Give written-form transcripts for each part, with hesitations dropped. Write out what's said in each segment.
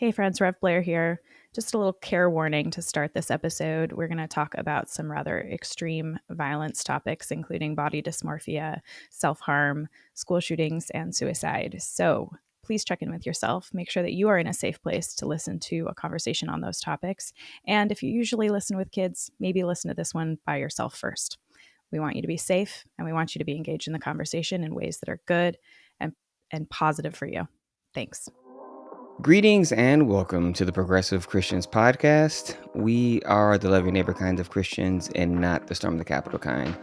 Hey friends, Rev Blair here. Just a little care warning to start this episode. We're going to talk about some rather extreme violence topics, including body dysmorphia, self harm, school shootings, and suicide. So please check in with yourself. Make sure that you are in a safe place to listen to a conversation on those topics. And if you usually listen with kids, maybe listen to this one by yourself first. We want you to be safe and we want you to be engaged in the conversation in ways that are good and positive for you. Thanks. Greetings and welcome to the Progressive Christians podcast. We are the love your neighbor kind of Christians and not the storm the Capitol kind.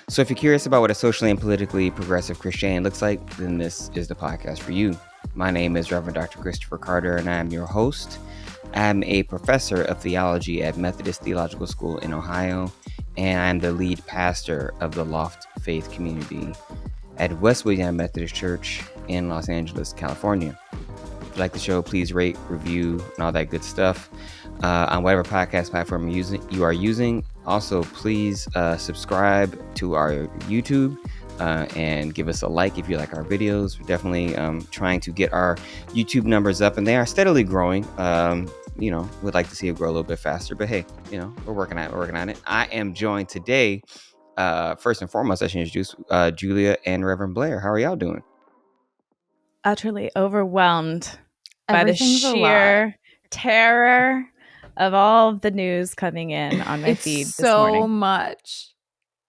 So if you're curious about what a socially and politically progressive Christian looks like, then this is the podcast for you. My name is Reverend Dr. Christopher Carter and I am your host. I'm a professor of theology at Methodist Theological School in Ohio, and I'm the lead pastor of the Loft Faith community at Westwood United Methodist Church in Los Angeles, California. If you like the show, please rate, review, and all that good stuff on whatever podcast platform you are using. Also, please subscribe to our YouTube and give us a like if you like our videos. We're definitely trying to get our YouTube numbers up, and they are steadily growing. We'd like to see it grow a little bit faster, but hey, we're working on it. I am joined today, first and foremost, I should introduce Julia and Reverend Blair. How are y'all doing? Utterly overwhelmed by the sheer terror of all of the news coming in on my feed this morning. So much.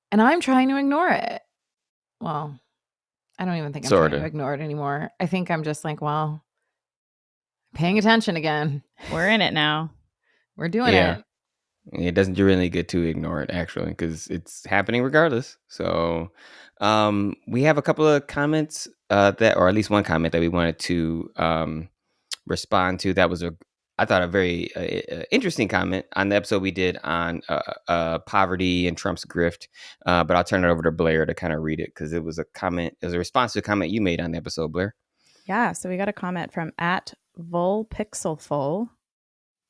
And I'm trying to ignore it. Well, I don't even think I'm trying to ignore it anymore. I think I'm just like, well, paying attention again. We're in it now. We're doing it. It doesn't really get to ignore it, actually, because it's happening regardless. So we have a couple of comments or at least one comment that we wanted to respond to. That was I thought a very interesting comment on the episode we did on poverty and Trump's grift. But I'll turn it over to Blair to kind of read it because it was a response to a comment you made on the episode, Blair. Yeah, so we got a comment from @volpixelful.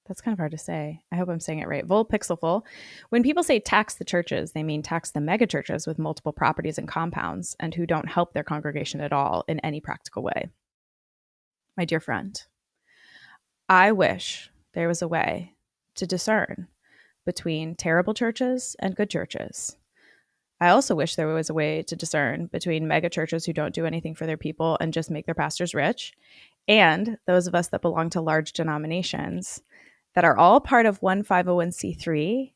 That's kind of hard to say. I hope I'm saying it right. Volpixelful. When people say tax the churches, they mean tax the megachurches with multiple properties and compounds and who don't help their congregation at all in any practical way. My dear friend, I wish there was a way to discern between terrible churches and good churches. I also wish there was a way to discern between mega churches who don't do anything for their people and just make their pastors rich, and those of us that belong to large denominations that are all part of one 501c3,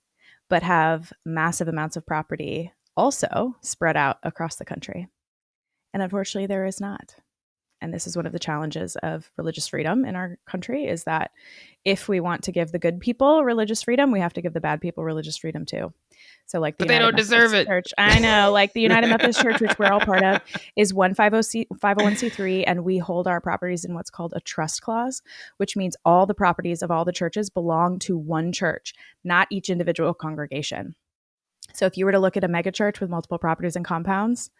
but have massive amounts of property also spread out across the country. And unfortunately, there is not. And this is one of the challenges of religious freedom in our country, is that if we want to give the good people religious freedom, we have to give the bad people religious freedom too. So like but they don't deserve it. Church, I know, like the United Methodist Church, which we're all part of, is one 501c3, and we hold our properties in what's called a trust clause, which means all the properties of all the churches belong to one church, not each individual congregation. So if you were to look at a mega church with multiple properties and compounds,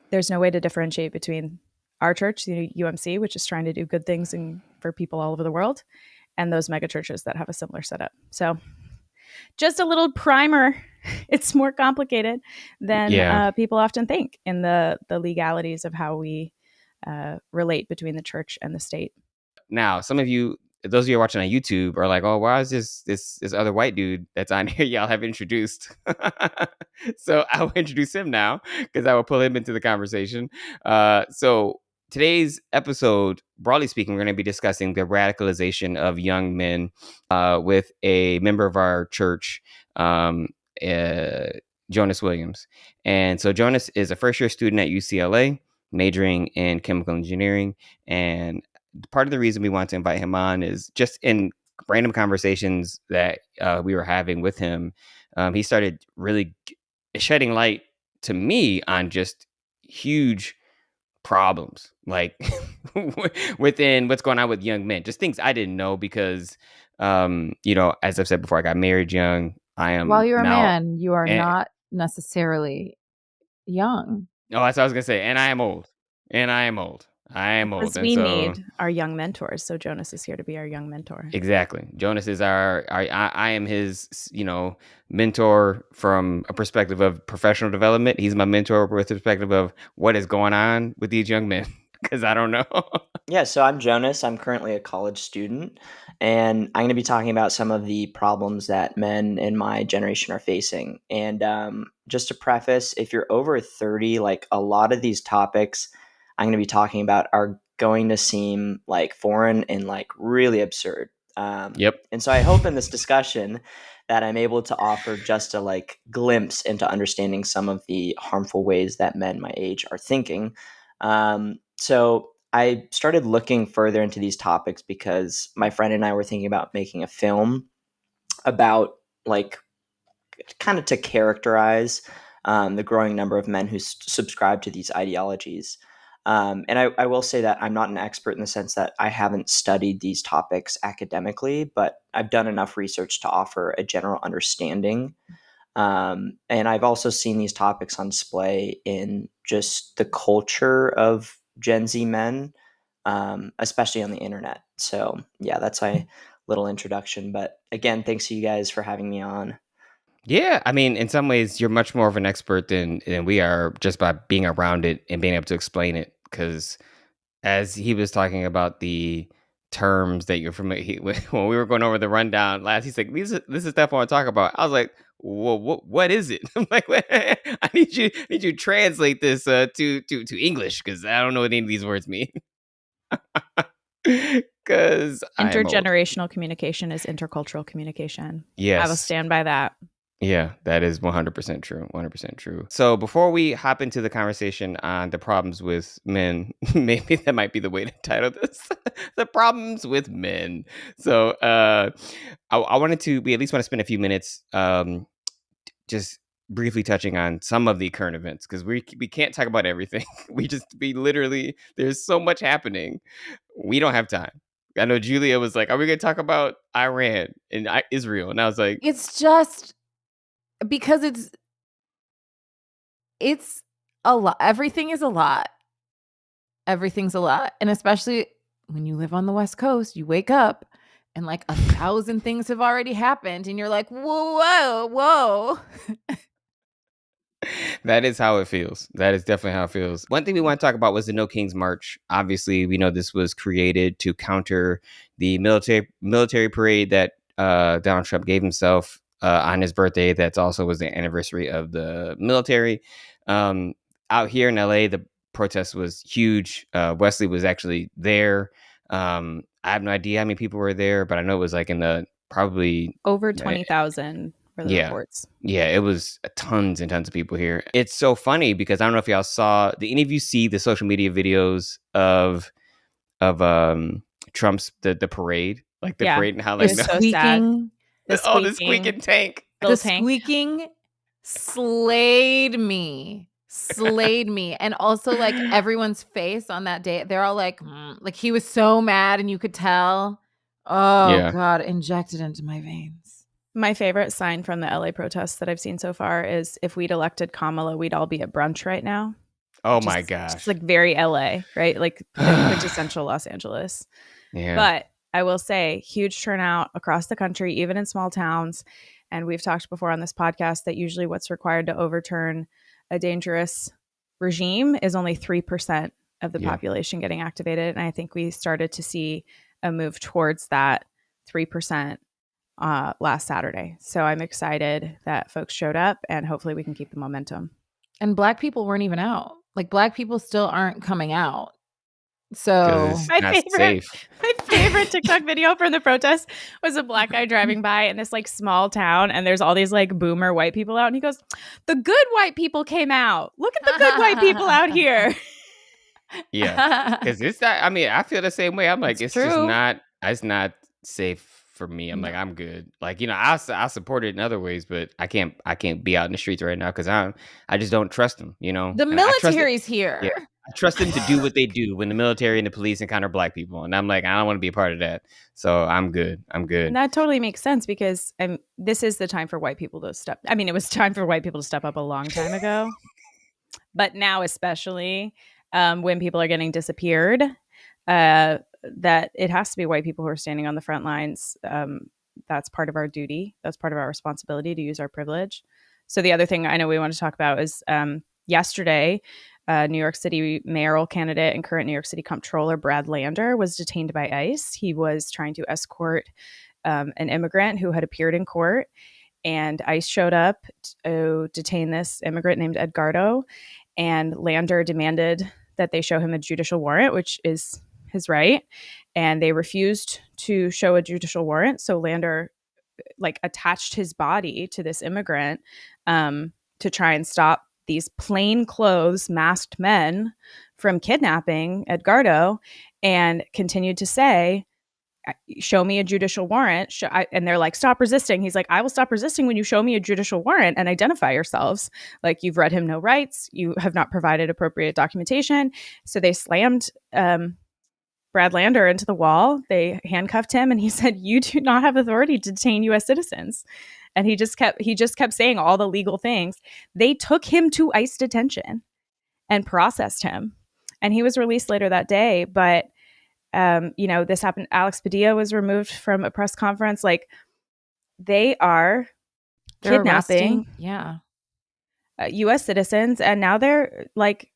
there's no way to differentiate between our church, the UMC, which is trying to do good things for people all over the world, and those mega churches that have a similar setup. So just a little primer. It's more complicated than people often think in the legalities of how we relate between the church and the state. Now, some of you, those of you watching on YouTube, are like, "Oh, why is this other white dude that's on here y'all have introduced?" So I will introduce him now because I will pull him into the conversation. So today's episode, broadly speaking, we're going to be discussing the radicalization of young men with a member of our church, Jonas Williams. And so Jonas is a first-year student at UCLA, majoring in chemical engineering. And part of the reason we want to invite him on is just in random conversations that we were having with him, he started really shedding light to me on just huge problems, like within what's going on with young men, just things I didn't know because, as I've said before, I got married young. I am. While you're a man, you are not necessarily young. Oh, that's what I was gonna say. And I am old. Because we need our young mentors. So Jonas is here to be our young mentor. Exactly. Jonas is I am his, mentor from a perspective of professional development. He's my mentor with the perspective of what is going on with these young men. because I don't know. Yeah, so I'm Jonas. I'm currently a college student, and I'm going to be talking about some of the problems that men in my generation are facing. And just to preface, if you're over 30, like a lot of these topics I'm going to be talking about are going to seem like foreign and like really absurd. Yep. And so I hope in this discussion that I'm able to offer just a like glimpse into understanding some of the harmful ways that men my age are thinking. So I started looking further into these topics because my friend and I were thinking about making a film about like kind of to characterize the growing number of men who subscribe to these ideologies. And I will say that I'm not an expert in the sense that I haven't studied these topics academically, but I've done enough research to offer a general understanding. And I've also seen these topics on display in just the culture of Gen Z men, especially on the internet. So, yeah, that's my little introduction. But again, thanks to you guys for having me on. Yeah, I mean, in some ways, you're much more of an expert than we are just by being around it and being able to explain it. Because as he was talking about the terms that you're familiar, when we were going over the rundown last, he's like, "This is stuff I want to talk about." I was like, "Well, what is it?" I'm like, "I need you to translate this to English because I don't know what any of these words mean." Because I am old. Intergenerational communication is intercultural communication. Yes. I will stand by that. Yeah, that is 100% true. 100% true. So before we hop into the conversation on the problems with men, maybe that might be the way to title this: the problems with men. So I wanted to, we at least want to spend a few minutes just briefly touching on some of the current events because we can't talk about everything. We literally, there's so much happening. We don't have time. I know Julia was like, "Are we going to talk about Iran and Israel?" And I was like, it's just because it's a lot. Everything is a lot. Everything's a lot. And especially when you live on the West Coast, you wake up and like 1,000 things have already happened and you're like, whoa. That is how it feels. That is definitely how it feels. One thing we want to talk about was the No King's March. Obviously, we know this was created to counter the military parade that Donald Trump gave himself on his birthday. That's also was the anniversary of the military. Out here in LA, the protest was huge. Wesley was actually there. I have no idea how many people were there, but I know it was like in the probably over 20,000 for the reports. Yeah, it was tons and tons of people here. It's so funny because I don't know if y'all saw, did any of you see the social media videos of Trump's the parade? Like the parade and how like it's so sad. The squeaking tank. The squeaking slayed me. And also like everyone's face on that day, they're all like he was so mad and you could tell. Oh God, injected into my veins. My favorite sign from the LA protests that I've seen so far is if we'd elected Kamala, we'd all be at brunch right now. Oh my gosh. Just like very LA, right? Like quintessential Los Angeles. Yeah. But I will say huge turnout across the country, even in small towns. And we've talked before on this podcast that usually what's required to overturn a dangerous regime is only 3% of the population getting activated. And I think we started to see a move towards that 3% last Saturday. So I'm excited that folks showed up and hopefully we can keep the momentum. And Black people weren't even out. Like Black people still aren't coming out. So my favorite TikTok video from the protest was a Black guy driving by in this like small town and there's all these like boomer white people out and he goes, "The good white people came out. Look at the good white people out here." Yeah. Because it's not, I mean, I feel the same way. I'm like, it's not safe for me. I'm like, I'm good. Like, you know, I support it in other ways, but I can't be out in the streets right now because I just don't trust them, you know? The military's here. Yeah. I trust them to do what they do when the military and the police encounter Black people. And I'm like, I don't want to be a part of that. So I'm good. And that totally makes sense because this is the time for white people to step. I mean, it was time for white people to step up a long time ago. But now especially when people are getting disappeared, that it has to be white people who are standing on the front lines. That's part of our duty. That's part of our responsibility to use our privilege. So the other thing I know we want to talk about is yesterday, New York City mayoral candidate and current New York City comptroller Brad Lander was detained by ICE. He was trying to escort an immigrant who had appeared in court, and ICE showed up to detain this immigrant named Edgardo, and Lander demanded that they show him a judicial warrant, which is his right, and they refused to show a judicial warrant. So Lander attached his body to this immigrant to try and stop these plainclothes masked men from kidnapping Edgardo, and continued to say, show me a judicial warrant. And they're like, stop resisting. He's like, I will stop resisting when you show me a judicial warrant and identify yourselves. Like, you've read him no rights. You have not provided appropriate documentation. So they slammed Brad Lander into the wall. They handcuffed him, and he said, you do not have authority to detain U.S. citizens. And he just kept saying all the legal things. They took him to ICE detention and processed him. And he was released later that day. But this happened. Alex Padilla was removed from a press conference. Like, they're kidnapping U.S. citizens, and now they're like,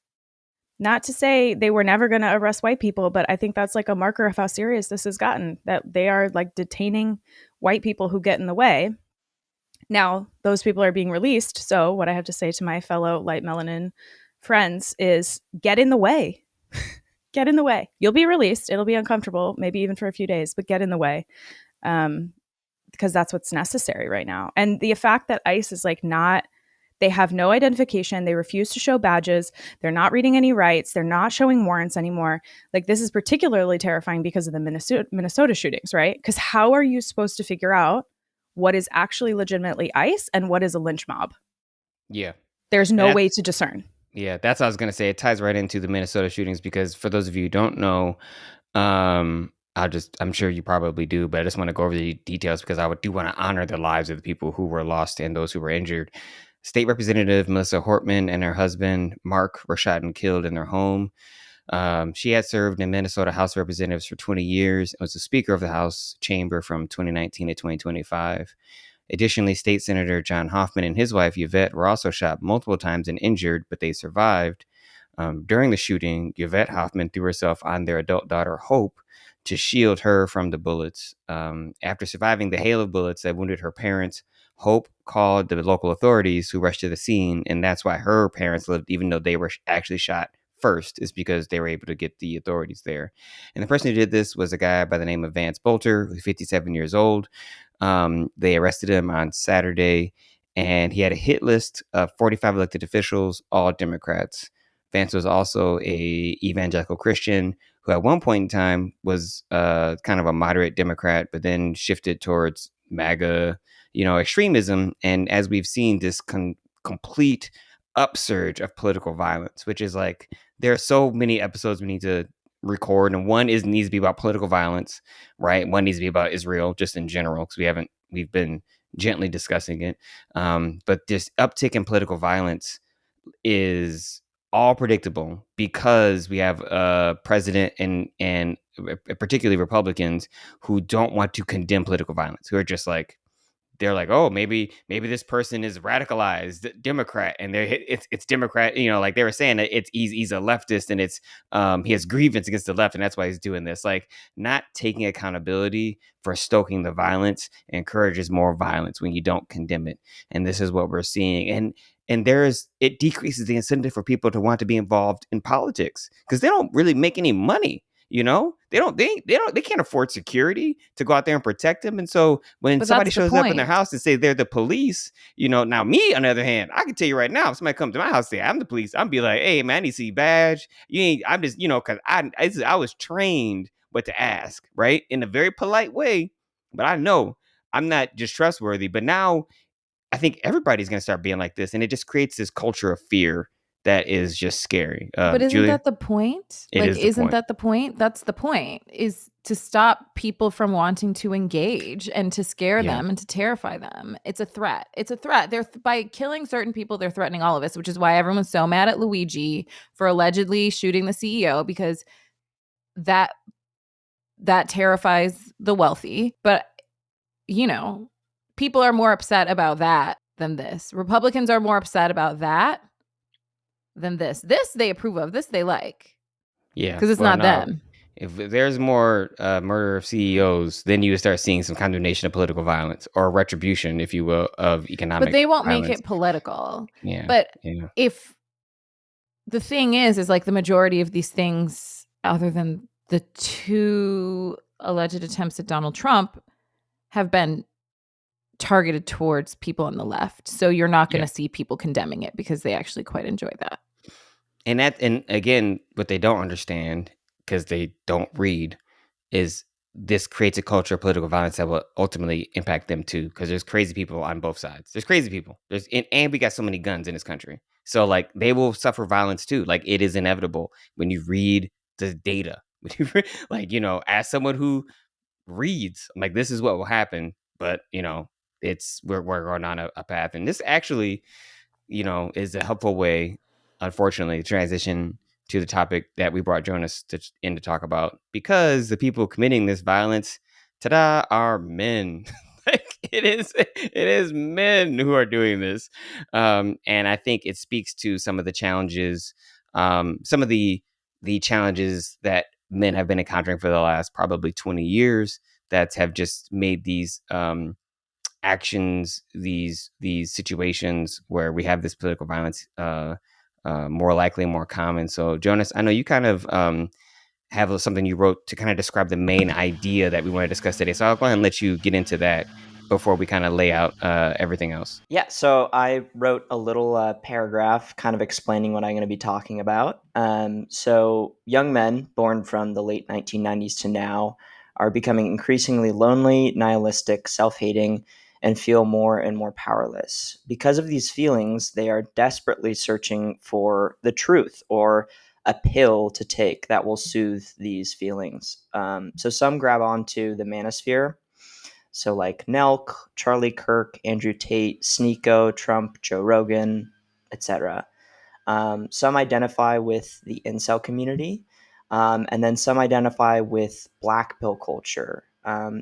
not to say they were never going to arrest white people, but I think that's like a marker of how serious this has gotten, that they are like detaining white people who get in the way. Now, those people are being released. So what I have to say to my fellow light melanin friends is, get in the way. Get in the way. You'll be released. It'll be uncomfortable, maybe even for a few days, but get in the way, because that's what's necessary right now. And the fact that ICE is they have no identification. They refuse to show badges. They're not reading any rights. They're not showing warrants anymore. Like, this is particularly terrifying because of the Minnesota shootings, right? Because how are you supposed to figure out what is actually legitimately ICE and what is a lynch mob? Yeah. There's no way to discern. Yeah, that's what I was going to say. It ties right into the Minnesota shootings, because for those of you who don't know, I'm sure you probably do, but I just want to go over the details because I do want to honor the lives of the people who were lost and those who were injured. State Representative Melissa Hortman and her husband, Mark, were shot and killed in their home. She had served in Minnesota House of Representatives for 20 years and was the Speaker of the House chamber from 2019 to 2025. Additionally, State Senator John Hoffman and his wife, Yvette, were also shot multiple times and injured, but they survived. During the shooting, Yvette Hoffman threw herself on their adult daughter, Hope, to shield her from the bullets. After surviving the hail of bullets that wounded her parents, Hope called the local authorities, who rushed to the scene, and that's why her parents lived, even though they were actually shot first, is because they were able to get the authorities there. And the person who did this was a guy by the name of Vance Bolter, who's 57 years old. They arrested him on Saturday, and he had a hit list of 45 elected officials, all Democrats. Vance was also a evangelical Christian who at one point in time was kind of a moderate Democrat, but then shifted towards MAGA, extremism. And as we've seen, this complete upsurge of political violence, which is like, there are so many episodes we need to record, and one needs to be about political violence, right? One needs to be about Israel, just in general, because we've been gently discussing it. But this uptick in political violence is all predictable because we have a president and particularly Republicans who don't want to condemn political violence, who are just like, they're like, oh, maybe this person is radicalized Democrat, and it's Democrat, like they were saying that he's a leftist, and it's he has grievance against the left, and that's why he's doing this. Like, not taking accountability for stoking the violence encourages more violence when you don't condemn it, and this is what we're seeing. And it decreases the incentive for people to want to be involved in politics because they don't really make any money. They can't afford security to go out there and protect them. And so when somebody shows up in their house and say they're the police, now me, on the other hand, I can tell you right now, if somebody comes to my house and say I'm the police, I'm be like, hey man, I need to see badge. I'm just, because I was trained what to ask, right? In a very polite way, but I know I'm not just trustworthy. But now I think everybody's going to start being like this. And it just creates this culture of fear that is just scary. But isn't Julia? that the point? Isn't that the point? That's the point, is to stop people from wanting to engage and to scare them and to terrify them. It's a threat. It's a threat. By killing certain people, they're threatening all of us, which is why everyone's so mad at Luigi for allegedly shooting the CEO, because that terrifies the wealthy. But, people are more upset about that than this. Republicans are more upset about that than this. This they approve of. This they like Yeah. because it's Well, not no. them. If there's more murder of CEOs, then you would start seeing some condemnation of political violence or retribution, if you will, of But economic they won't make violence. it political. Yeah. But Yeah. if the thing is like the majority of these things, other than the 2 alleged attempts at Donald Trump, have been targeted towards people on the left. So you're not going to see people condemning it because they actually quite enjoy that. And again, what they don't understand, because they don't read, is this creates a culture of political violence that will ultimately impact them too. Because there's crazy people on both sides. There's crazy people. And we got so many guns in this country. So like they will suffer violence too. Like it is inevitable when you read the data. Like, as someone who reads, I'm like, this is what will happen. But we're going on a path. And this actually is a helpful way, unfortunately, to transition to the topic that we brought Jonas in to talk about, because the people committing this violence, ta-da, are men. Like it is men who are doing this, and I think it speaks to some of the challenges, some of the challenges that men have been encountering for the last probably 20 years that have just made these actions, these situations where we have this political violence more likely, more common. So Jonas, I know you kind of have something you wrote to kind of describe the main idea that we want to discuss today. So I'll go ahead and let you get into that before we kind of lay out everything else. Yeah, so I wrote a little paragraph kind of explaining what I'm going to be talking about. So, young men born from the late 1990s to now are becoming increasingly lonely, nihilistic, self hating, and feel more and more powerless. Because of these feelings, they are desperately searching for the truth or a pill to take that will soothe these feelings. So, some grab onto the manosphere. So like Nelk, Charlie Kirk, Andrew Tate, Sneeko, Trump, Joe Rogan, etc. Some identify with the incel community, and then some identify with black pill culture.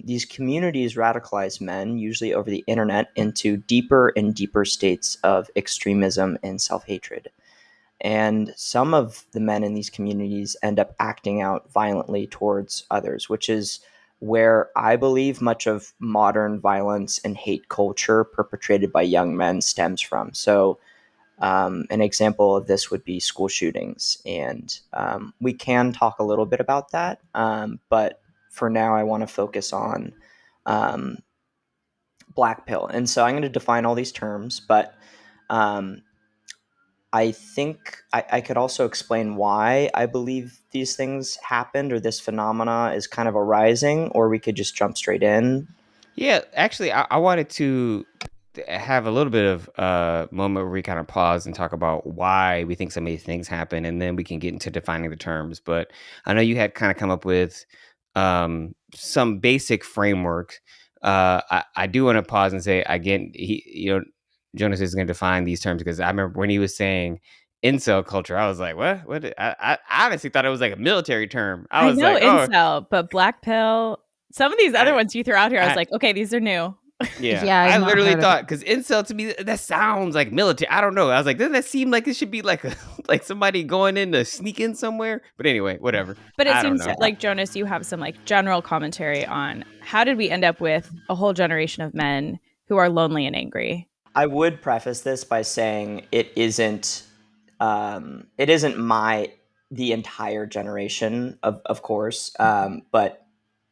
These communities radicalize men, usually over the internet, into deeper and deeper states of extremism and self-hatred. And some of the men in these communities end up acting out violently towards others, which is where I believe much of modern violence and hate culture perpetrated by young men stems from. So, an example of this would be school shootings. And we can talk a little bit about that. But for now, I want to focus on um, black pill. And so I'm going to define all these terms, but um, I think I could also explain why I believe these things happened or this phenomena is kind of arising, or we could just jump straight in. Yeah, actually, I wanted to have a little bit of a moment where we kind of pause and talk about why we think some of these things happen, and then we can get into defining the terms. But I know you had kind of come up with some basic framework. I do want to pause and say again, Jonas is going to define these terms, because I remember when he was saying incel culture, I was like, what? What? I honestly thought it was like a military term. I I was know like, oh, incel, but black pill. Some of these other I, ones you threw out here, I was I like, okay, these are new. Yeah, Yeah, I've I not literally heard of it. thought, because incel to me that sounds like military. I don't know. I was like, doesn't that seem like it should be like like somebody going in to sneak in somewhere? But anyway, whatever. But it I don't seems know. like, Jonas, you have some like general commentary on how did we end up with a whole generation of men who are lonely and angry? I would preface this by saying it isn't my the entire generation of course, but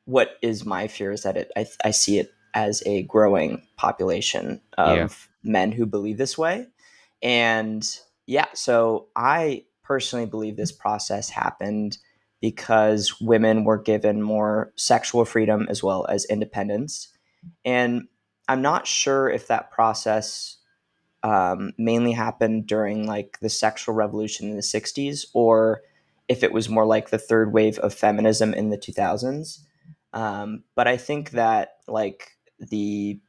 what is my fear is that I see it as a growing population Yeah, of men who believe this way. And yeah, so I personally believe this process happened because women were given more sexual freedom as well as independence. And I'm not sure if that process mainly happened during like the sexual revolution in the 60s, or if it was more like the third wave of feminism in the 2000s. But I think that like the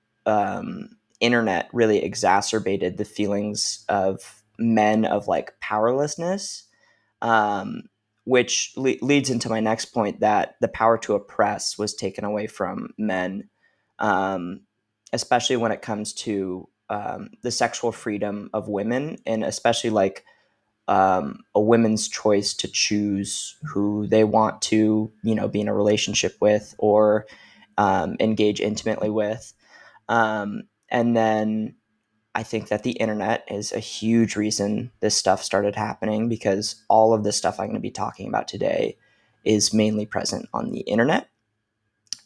internet really exacerbated the feelings of men of like powerlessness, um, which leads into my next point that the power to oppress was taken away from men, um, especially when it comes to the sexual freedom of women, and especially like a women's choice to choose who they want to, be in a relationship with or engage intimately with. And then I think that the internet is a huge reason this stuff started happening, because all of this stuff I'm going to be talking about today is mainly present on the internet.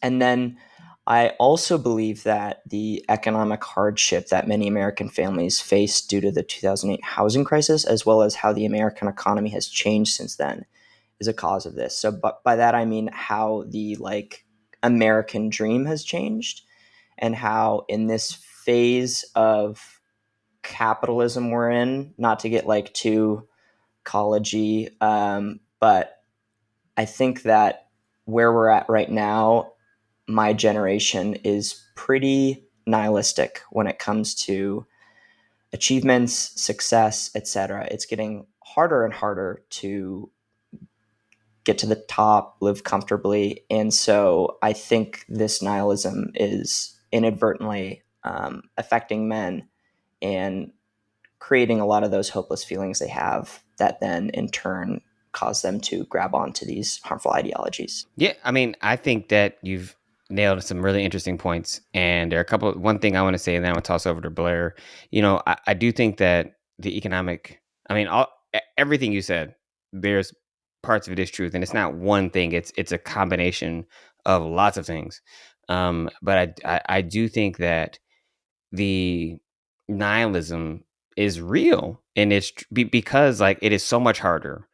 And then I also believe that the economic hardship that many American families faced due to the 2008 housing crisis, as well as how the American economy has changed since then, is a cause of this. So but by that I mean how the American dream has changed, and how in this phase of capitalism we're in, not to get too collegey, but I think that where we're at right now, my generation is pretty nihilistic when it comes to achievements, success, etc. It's getting harder and harder to get to the top, live comfortably. And so I think this nihilism is inadvertently affecting men and creating a lot of those hopeless feelings they have that then in turn cause them to grab onto these harmful ideologies. Yeah, I mean, I think that you've nailed some really interesting points. And there are one thing I want to say, and then I'm going to toss over to Blair. I do think that the economic, I mean, everything you said, there's parts of it is truth. And it's not one thing, it's a combination of lots of things. But I do think that the nihilism is real. And it's because it is so much harder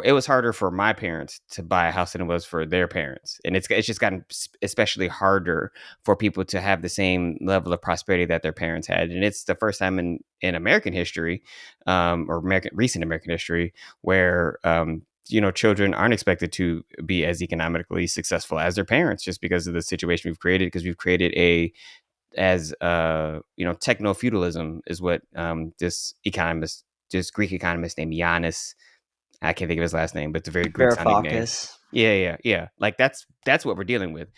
it was harder for my parents to buy a house than it was for their parents, and it's just gotten especially harder for people to have the same level of prosperity that their parents had. And it's the first time in American history, or recent American history, where children aren't expected to be as economically successful as their parents, just because of the situation we've created. Because we've created techno feudalism is what this Greek economist named Giannis, I can't think of his last name, but it's a very Greek sounding name. Varoufakis. Yeah. That's what we're dealing with.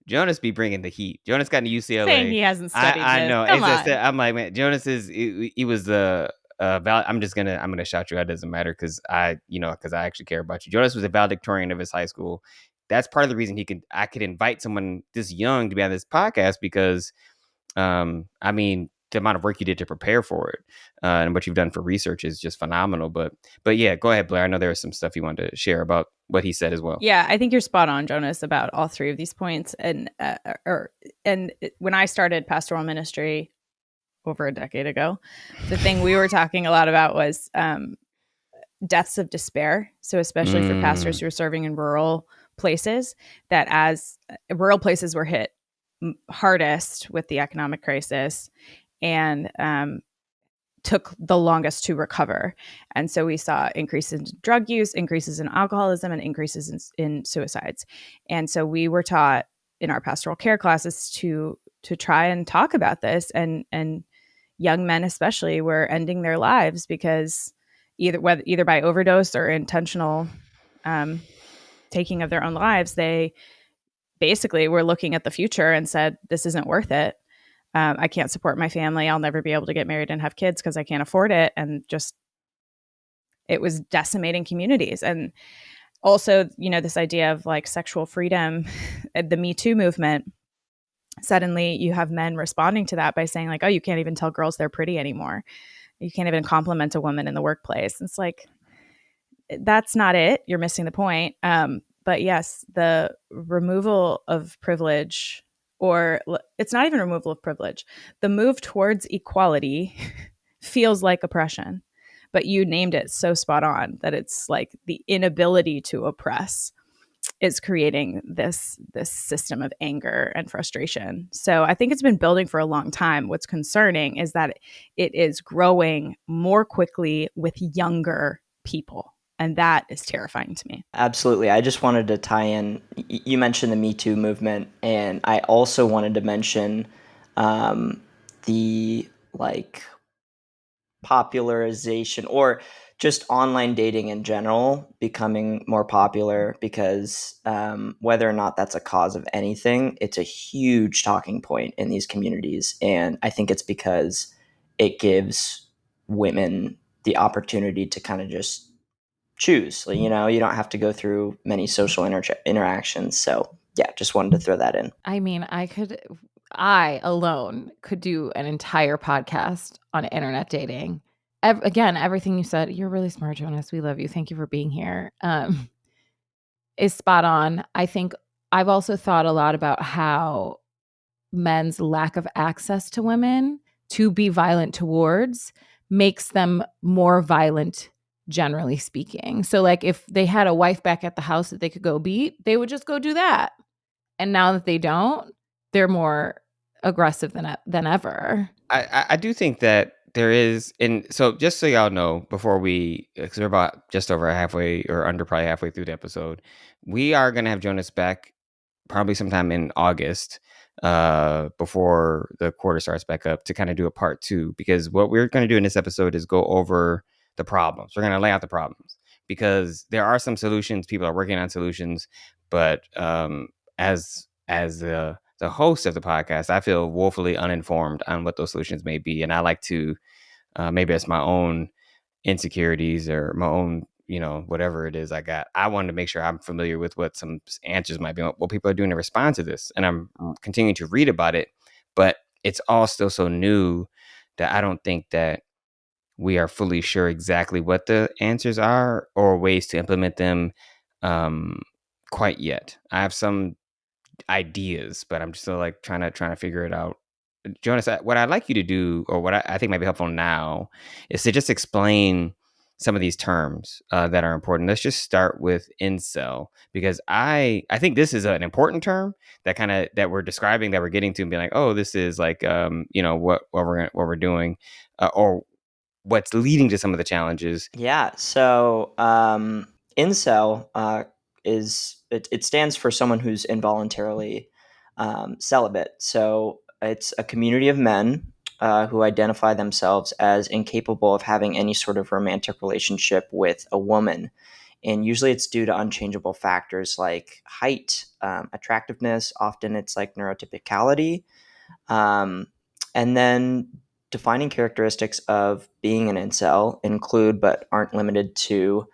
Jonas be bringing the heat. Jonas got into UCLA. Saying he hasn't studied I this. know. Come on. I'm like, man, Jonas he was the I'm gonna shout you out. It doesn't matter because I actually care about you. Jonas was a valedictorian of his high school. That's part of the reason I could invite someone this young to be on this podcast, because I mean, the amount of work you did to prepare for it, and what you've done for research is just phenomenal. But yeah, go ahead, Blair. I know there was some stuff you wanted to share about what he said as well. Yeah, I think you're spot on, Jonas, about all three of these points. And when I started pastoral ministry over a decade ago, the thing we were talking a lot about was deaths of despair. So especially for pastors who are serving in rural places, that as rural places were hit hardest with the economic crisis, and took the longest to recover. And so we saw increases in drug use, increases in alcoholism, and increases in suicides. And so we were taught in our pastoral care classes to try and talk about this, and young men especially were ending their lives because either by overdose or intentional taking of their own lives. They basically were looking at the future and said, this isn't worth it. I can't support my family. I'll never be able to get married and have kids because I can't afford it. And just, it was decimating communities. And also, this idea of sexual freedom, the Me Too movement, suddenly you have men responding to that by saying oh, you can't even tell girls they're pretty anymore. You can't even compliment a woman in the workplace. It's that's not it. You're missing the point. But yes, the removal of privilege, or it's not even removal of privilege, the move towards equality feels like oppression. But you named it so spot on, that it's the inability to oppress is creating this system of anger and frustration. So I think it's been building for a long time. What's concerning is that it is growing more quickly with younger people. And that is terrifying to me. Absolutely. I just wanted to tie in. You mentioned the Me Too movement, and I also wanted to mention the popularization, or just online dating in general becoming more popular, because whether or not that's a cause of anything, it's a huge talking point in these communities. And I think it's because it gives women the opportunity to kind of just choose. You know, you don't have to go through many social interactions. So yeah, just wanted to throw that in. I mean, I alone could do an entire podcast on internet dating. Again, everything you said, you're really smart, Jonas. We love you. Thank you for being here. Is spot on. I think I've also thought a lot about how men's lack of access to women to be violent towards makes them more violent, generally speaking. So, like, if they had a wife back at the house that they could go beat, they would just go do that. And now that they don't, they're more aggressive than ever. I do think that there is, and so just so y'all know, before because we're about just over halfway or under probably halfway through the episode, we are going to have Jonas back probably sometime in August, before the quarter starts back up, to kind of do a part 2, because what we're going to do in this episode is go over the problems. We're going to lay out the problems, because there are some solutions. People are working on solutions, but as the host of the podcast, I feel woefully uninformed on what those solutions may be, and I like to, maybe it's my own insecurities or my own, whatever it is I got. I wanted to make sure I'm familiar with what some answers might be, what people are doing to respond to this. And I'm continuing to read about it, but it's all still so new that I don't think that we are fully sure exactly what the answers are or ways to implement them, quite yet. I have some ideas, but I'm still like trying to figure it out. Jonas, what I'd like you to do, or what I think might be helpful now, is to just explain some of these terms, that are important. Let's just start with incel, because I think this is an important term that we're describing, that we're getting to, and being like, oh, this is like, what we're doing, or what's leading to some of the challenges. Yeah. So incel it stands for someone who's involuntarily celibate. So it's a community of men who identify themselves as incapable of having any sort of romantic relationship with a woman. And usually it's due to unchangeable factors like height, attractiveness. Often it's like neurotypicality. Um, and then defining characteristics of being an incel include, but aren't limited to,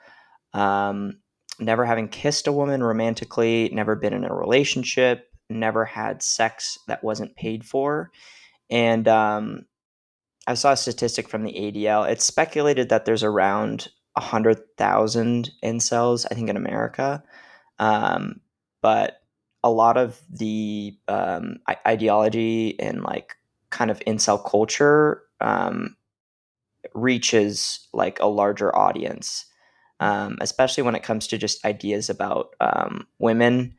um, never having kissed a woman romantically, never been in a relationship, never had sex that wasn't paid for. And I saw a statistic from the ADL. It's speculated that there's around 100,000 incels, I think, in America. Um, but a lot of the ideology and like kind of incel culture reaches like a larger audience, especially when it comes to just ideas about women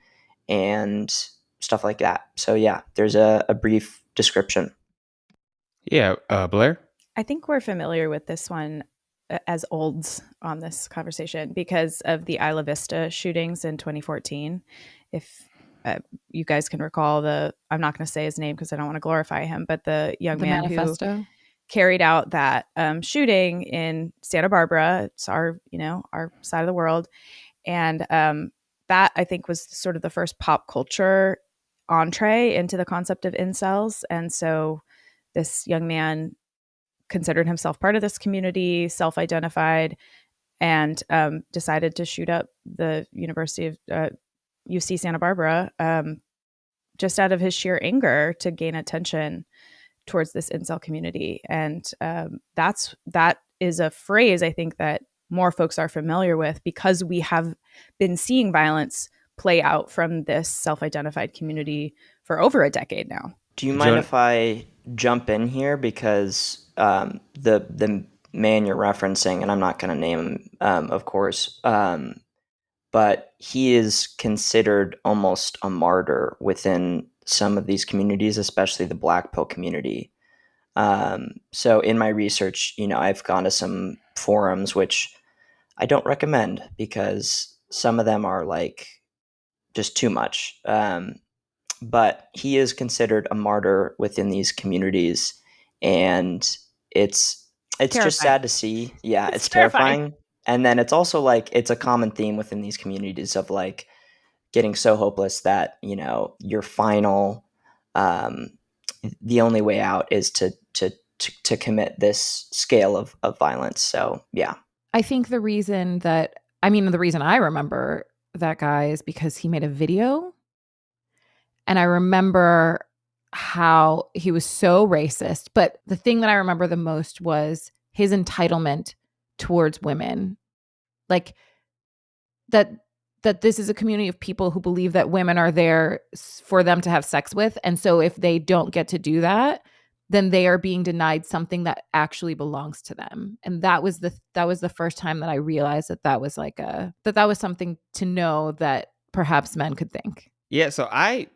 and stuff like that. So yeah, there's a brief description. Yeah, Blair. I think we're familiar with this one as olds on this conversation because of the Isla Vista shootings in 2014. If you guys can recall I'm not going to say his name because I don't want to glorify him, but the young man manifesto who carried out that shooting in Santa Barbara. It's our side of the world. And that, I think, was sort of the first pop culture entree into the concept of incels. And so this young man considered himself part of this community, self-identified, and decided to shoot up the University of UC Santa Barbara, just out of his sheer anger to gain attention towards this incel community. And that is a phrase I think that more folks are familiar with because we have been seeing violence play out from this self-identified community for over a decade now. Do you mind if I jump in here, because the man you're referencing, and I'm not going to name him, of course, but he is considered almost a martyr within some of these communities, especially the Black pill community. So in my research, I've gone to some forums which I don't recommend because some of them are like just too much. But he is considered a martyr within these communities, and it's just sad to see. Yeah, it's terrifying. And then it's also like it's a common theme within these communities of like getting so hopeless that your final, the only way out is to to commit this scale of violence. So yeah. I think the reason I remember that guy is because he made a video. And I remember how he was so racist. But the thing that I remember the most was his entitlement towards women. Like that this is a community of people who believe that women are there for them to have sex with. And so if they don't get to do that, then they are being denied something that actually belongs to them. And that was the first time that I realized that was like that was something to know that perhaps men could think. Yeah, so I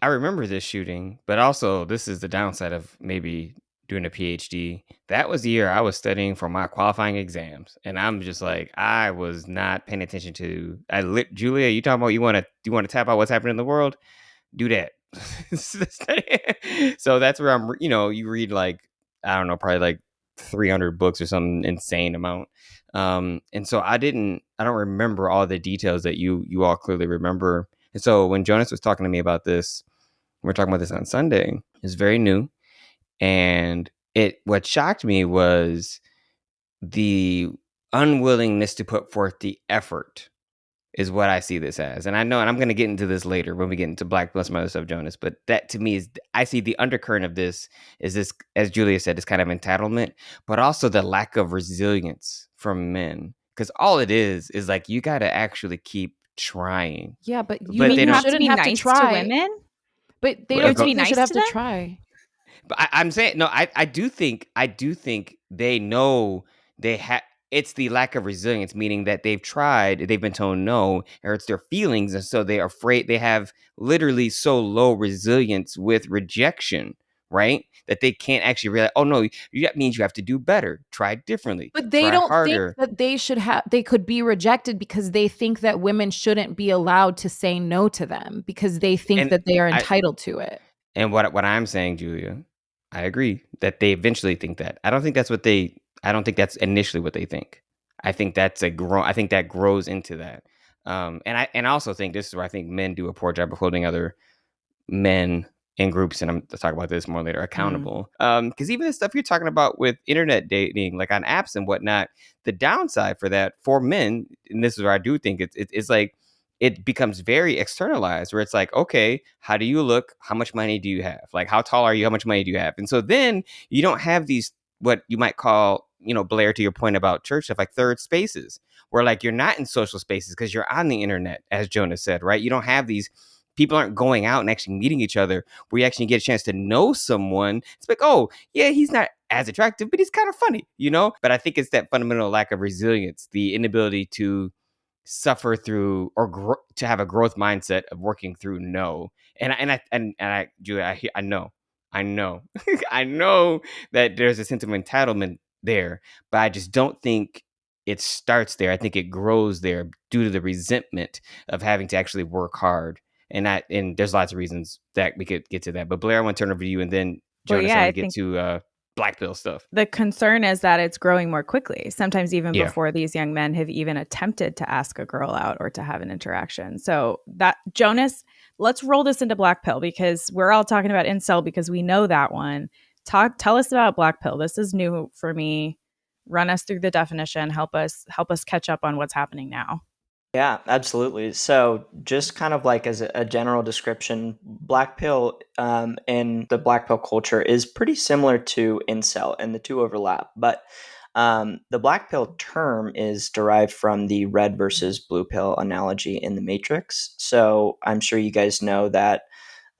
remember this shooting, but also this is the downside of maybe doing a PhD. That was the year I was studying for my qualifying exams, and I'm just like, I was not paying attention to. Julia, you talking about you want to tap out what's happening in the world? Do that. So that's where you read like, I don't know, probably like 300 books or some insane amount. And so I don't remember all the details that you all clearly remember. And so when Jonas was talking to me about this, we were talking about this on Sunday, it's very new. And what shocked me was the unwillingness to put forth the effort is what I see this as. And I know, and I'm going to get into this later when we get into Black plus some other stuff, Jonas, but that to me I see the undercurrent of this is this, as Julia said, this kind of entitlement, but also the lack of resilience from men. Because all it is like, you got to actually keep trying. Yeah, but You mean they you don't have to shouldn't be have to nice to try. women? But they Well, don't go- think they nice should have to to them? try. But I'm saying, no, I do think they know they have. It's the lack of resilience, meaning that they've tried, they've been told no, or it's their feelings, and so they're afraid. They have literally so low resilience with rejection, right? That they can't actually realize, oh no, that means you have to do better, try differently, But they try don't think harder. that they could be rejected because they think that women shouldn't be allowed to say no to them because they think And that they are I entitled to it. and what I'm saying, Julia, I agree that they eventually think that. I don't think that's initially what they think. I think I think that grows into that. And I also think this is where I think men do a poor job of holding other men in groups, and I'll talk about this more later, accountable. Because even the stuff you're talking about with internet dating, like on apps and whatnot, the downside for that for men, and this is where I do think it's like it becomes very externalized, where it's like, okay, how do you look? How much money do you have? Like, how tall are you? How much money do you have? And so then you don't have these, what you might call, Blair, to your point about church stuff, like third spaces, where like you're not in social spaces because you're on the internet, as Jonas said, right? You don't have these, people aren't going out and actually meeting each other where you actually get a chance to know someone. It's like, oh yeah, he's not as attractive, but he's kind of funny. But I think it's that fundamental lack of resilience, the inability to suffer through or to have a growth mindset of working through no. And I Julia, I know I know that there's a sense of entitlement there, but I just don't think it starts there. I think it grows there due to the resentment of having to actually work hard. And there's lots of reasons that we could get to that. But Blair, I want to turn over to you, and then Well, Jonas, yeah, I want I to get think to black pill stuff. the concern is that it's growing more quickly, sometimes even Yeah. before these young men have even attempted to ask a girl out or to have an interaction. So that, Jonas, let's roll this into black pill, because we're all talking about incel because we know that one. Tell us about black pill. This is new for me. Run us through the definition. Help us catch up on what's happening now. Yeah, absolutely. So, just kind of like as a general description, black pill in the black pill culture is pretty similar to incel, and the two overlap. But the black pill term is derived from the red versus blue pill analogy in the Matrix. So, I'm sure you guys know that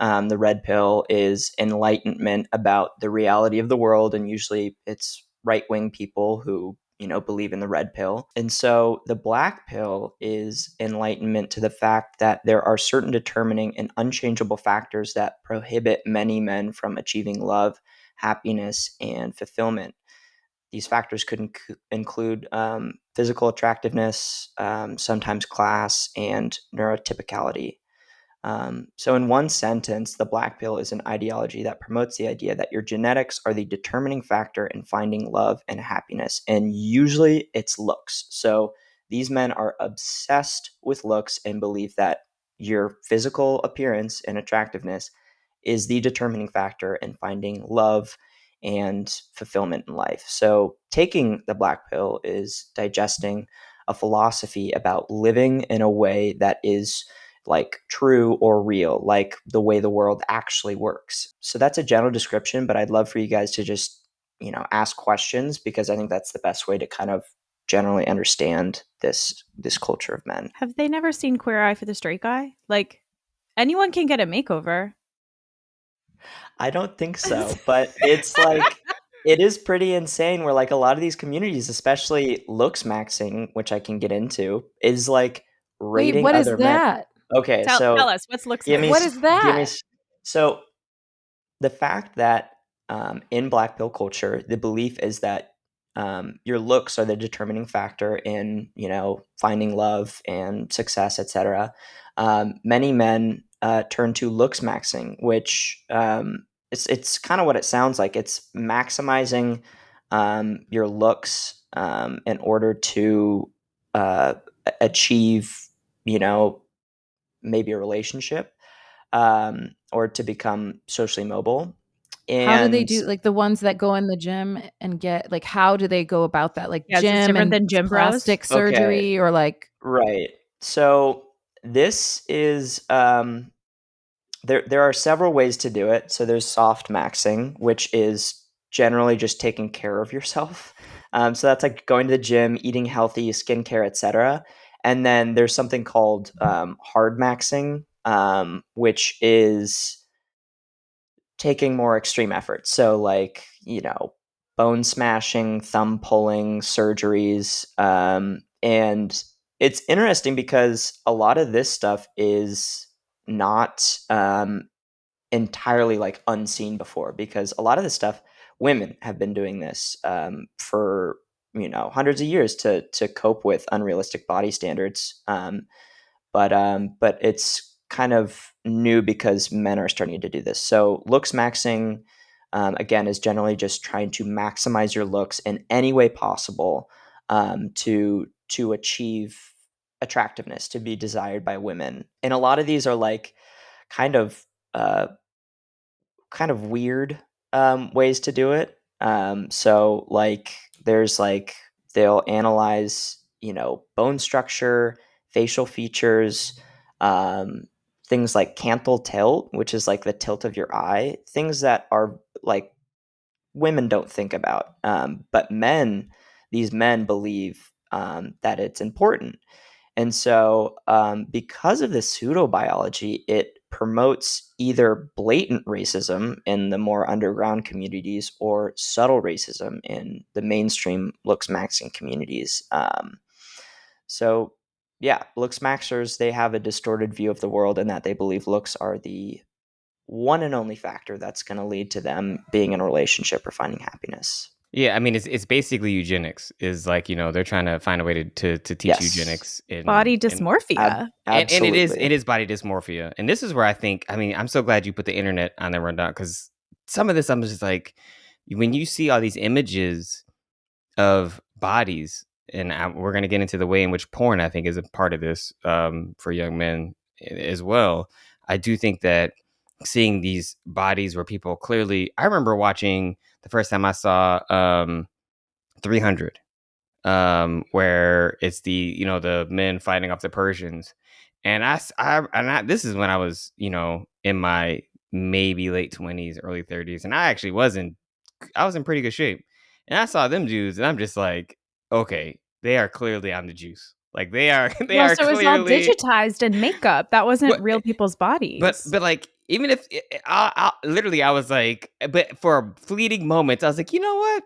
the red pill is enlightenment about the reality of the world, and usually it's right wing people who believe in the red pill. And so the black pill is enlightenment to the fact that there are certain determining and unchangeable factors that prohibit many men from achieving love, happiness, and fulfillment. These factors could include physical attractiveness, sometimes class, and neurotypicality. So, in one sentence, the black pill is an ideology that promotes the idea that your genetics are the determining factor in finding love and happiness. And usually it's looks. So, these men are obsessed with looks and believe that your physical appearance and attractiveness is the determining factor in finding love and fulfillment in life. So taking the black pill is digesting a philosophy about living in a way that is like true or real, like the way the world actually works. So that's a general description, but I'd love for you guys to just, ask questions, because I think that's the best way to kind of generally understand this culture of men. Have they never seen Queer Eye for the Straight Guy? Like, anyone can get a makeover. I don't think so, but it's like it is pretty insane where like a lot of these communities, especially looks maxing, which I can get into, is like Wait, rating what is other men. that? Okay, Tell so us, what's looks give me What max? is give me that? so the fact that in black pill culture, the belief is that your looks are the determining factor in finding love and success, etc. Many men turn to looks maxing, which it's kind of what it sounds like. It's maximizing your looks in order to achieve, maybe a relationship, or to become socially mobile. How do they And do, like, the ones that go in the gym and get, like, how do they go about that? Like, Yeah, is this gym different and than gym bros? plastic okay, surgery, or like right. So this is there are several ways to do it. So there's soft maxing, which is generally just taking care of yourself. So that's like going to the gym, eating healthy, skincare, etc. And then there's something called hard maxing, which is taking more extreme efforts. So like, bone smashing, thumb pulling, surgeries. And it's interesting because a lot of this stuff is not entirely like unseen before, because a lot of this stuff, women have been doing this for hundreds of years to cope with unrealistic body standards. But it's kind of new because men are starting to do this. So looks maxing, again, is generally just trying to maximize your looks in any way possible, to achieve attractiveness, to be desired by women. And a lot of these are like kind of uh, kind of weird ways to do it. So like there's like they'll analyze, bone structure, facial features, um, things like canthal tilt, which is like the tilt of your eye, things that are like women don't think about. But these men believe that it's important. And so, because of this pseudobiology, it promotes either blatant racism in the more underground communities or subtle racism in the mainstream looks maxing communities. So, yeah, looks maxers, they have a distorted view of the world in that they believe looks are the one and only factor that's going to lead to them being in a relationship or finding happiness. Yeah, I mean, it's basically eugenics. Is like they're trying to find a way to teach Yes, eugenics in Body dysmorphia. and it is absolutely. body dysmorphia, and this is where I think, I mean, I'm so glad you put the internet on the rundown, because some of this I'm just like, when you see all these images of bodies, and we're gonna get into the way in which porn, I think, is a part of this for young men as well. I do think that seeing these bodies where people clearly, I remember watching the first time I saw 300, where it's the men fighting off the Persians, and this is when I was in my maybe late 20s, early 30s, and I was in pretty good shape, and I saw them dudes, and I'm just like, okay, they are clearly on the juice, like they are they Well, are so it was all clearly. digitized and makeup. That wasn't What real people's but bodies. but like, even if literally, I was like, but for a fleeting moment, I was like, you know what?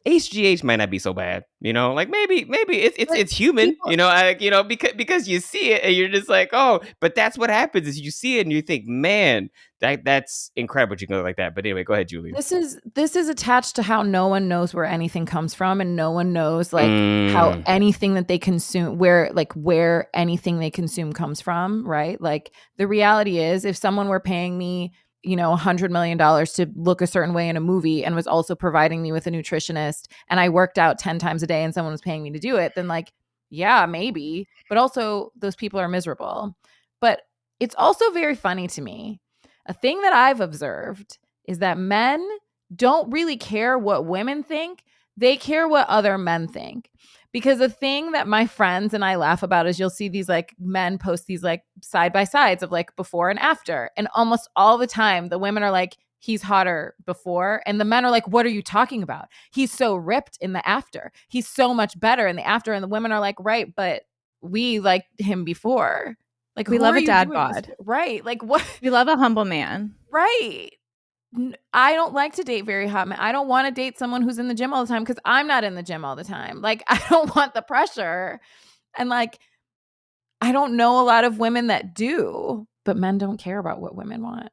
HGH might not be so bad, like maybe but it's human, people because you see it and you're just like, oh, but that's what happens, is you see it and you think, man, that's incredible, you can look like that. But anyway, go ahead, Julie. this is attached to how no one knows where anything comes from, and no one knows like how Mm. anything that they consume, where anything they consume comes from, right? Like, the reality is, if someone were paying me $100 million to look a certain way in a movie and was also providing me with a nutritionist, and I worked out 10 times a day and someone was paying me to do it, then like, yeah, maybe. But also those people are miserable. But it's also very funny to me. A thing that I've observed is that men don't really care what women think. They care what other men think. Because the thing that my friends and I laugh about is you'll see these like men post these like side by sides of like before and after. And almost all the time, the women are like, he's hotter before. And the men are like, what are you talking about? He's so ripped in the after. He's so much better in the after. And the women are like, right, but we liked him before. Like, We who love are a you dad doing this bod. for? Right. Like, what? We love a humble man. Right. I don't like to date very hot men. I don't want to date someone who's in the gym all the time because I'm not in the gym all the time. Like, I don't want the pressure. And like, I don't know a lot of women that do, but men don't care about what women want.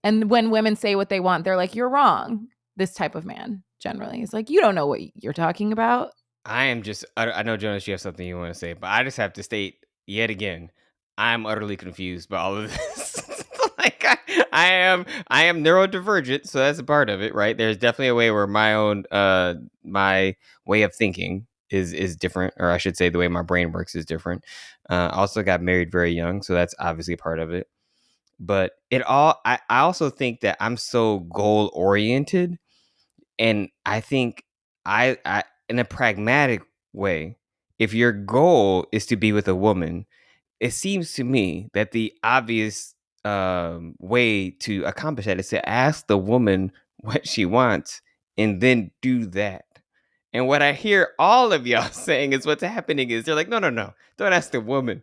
And when women say what they want, they're like, you're wrong. This type of man generally is like, you don't know what you're talking about. I know, Jonas, you have something you want to say, but I just have to state yet again, I'm utterly confused by all of this. Like I am neurodivergent, so that's a part of it, right? There's definitely a way where my way of thinking is different, or I should say the way my brain works is different. I also got married very young, so that's obviously part of it. But I also think that I'm so goal oriented, and I think I in a pragmatic way, if your goal is to be with a woman, it seems to me that the obvious way to accomplish that is to ask the woman what she wants and then do that. And what I hear all of y'all saying is what's happening is they're like, no, no, no, don't ask the woman.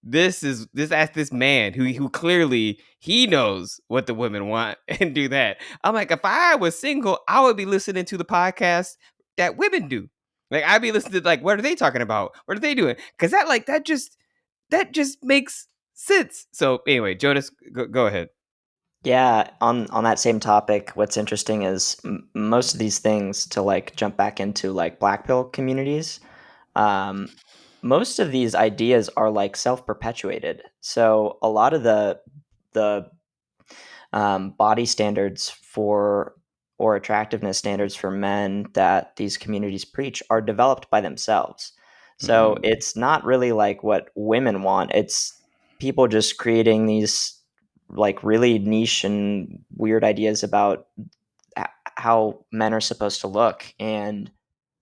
This ask this man who clearly he knows what the women want and do that. I'm like, if I was single, I would be listening to the podcast that women do. Like I'd be listening to like, what are they talking about? What are they doing? Because that just makes sense. So anyway, Jonas, go ahead. Yeah, on that same topic, what's interesting is most of these things, to like jump back into like black pill communities, um, most of these ideas are like self-perpetuated. So a lot of the body standards for or attractiveness standards for men that these communities preach are developed by themselves. So it's not really like what women want. It's people just creating these like really niche and weird ideas about how men are supposed to look. And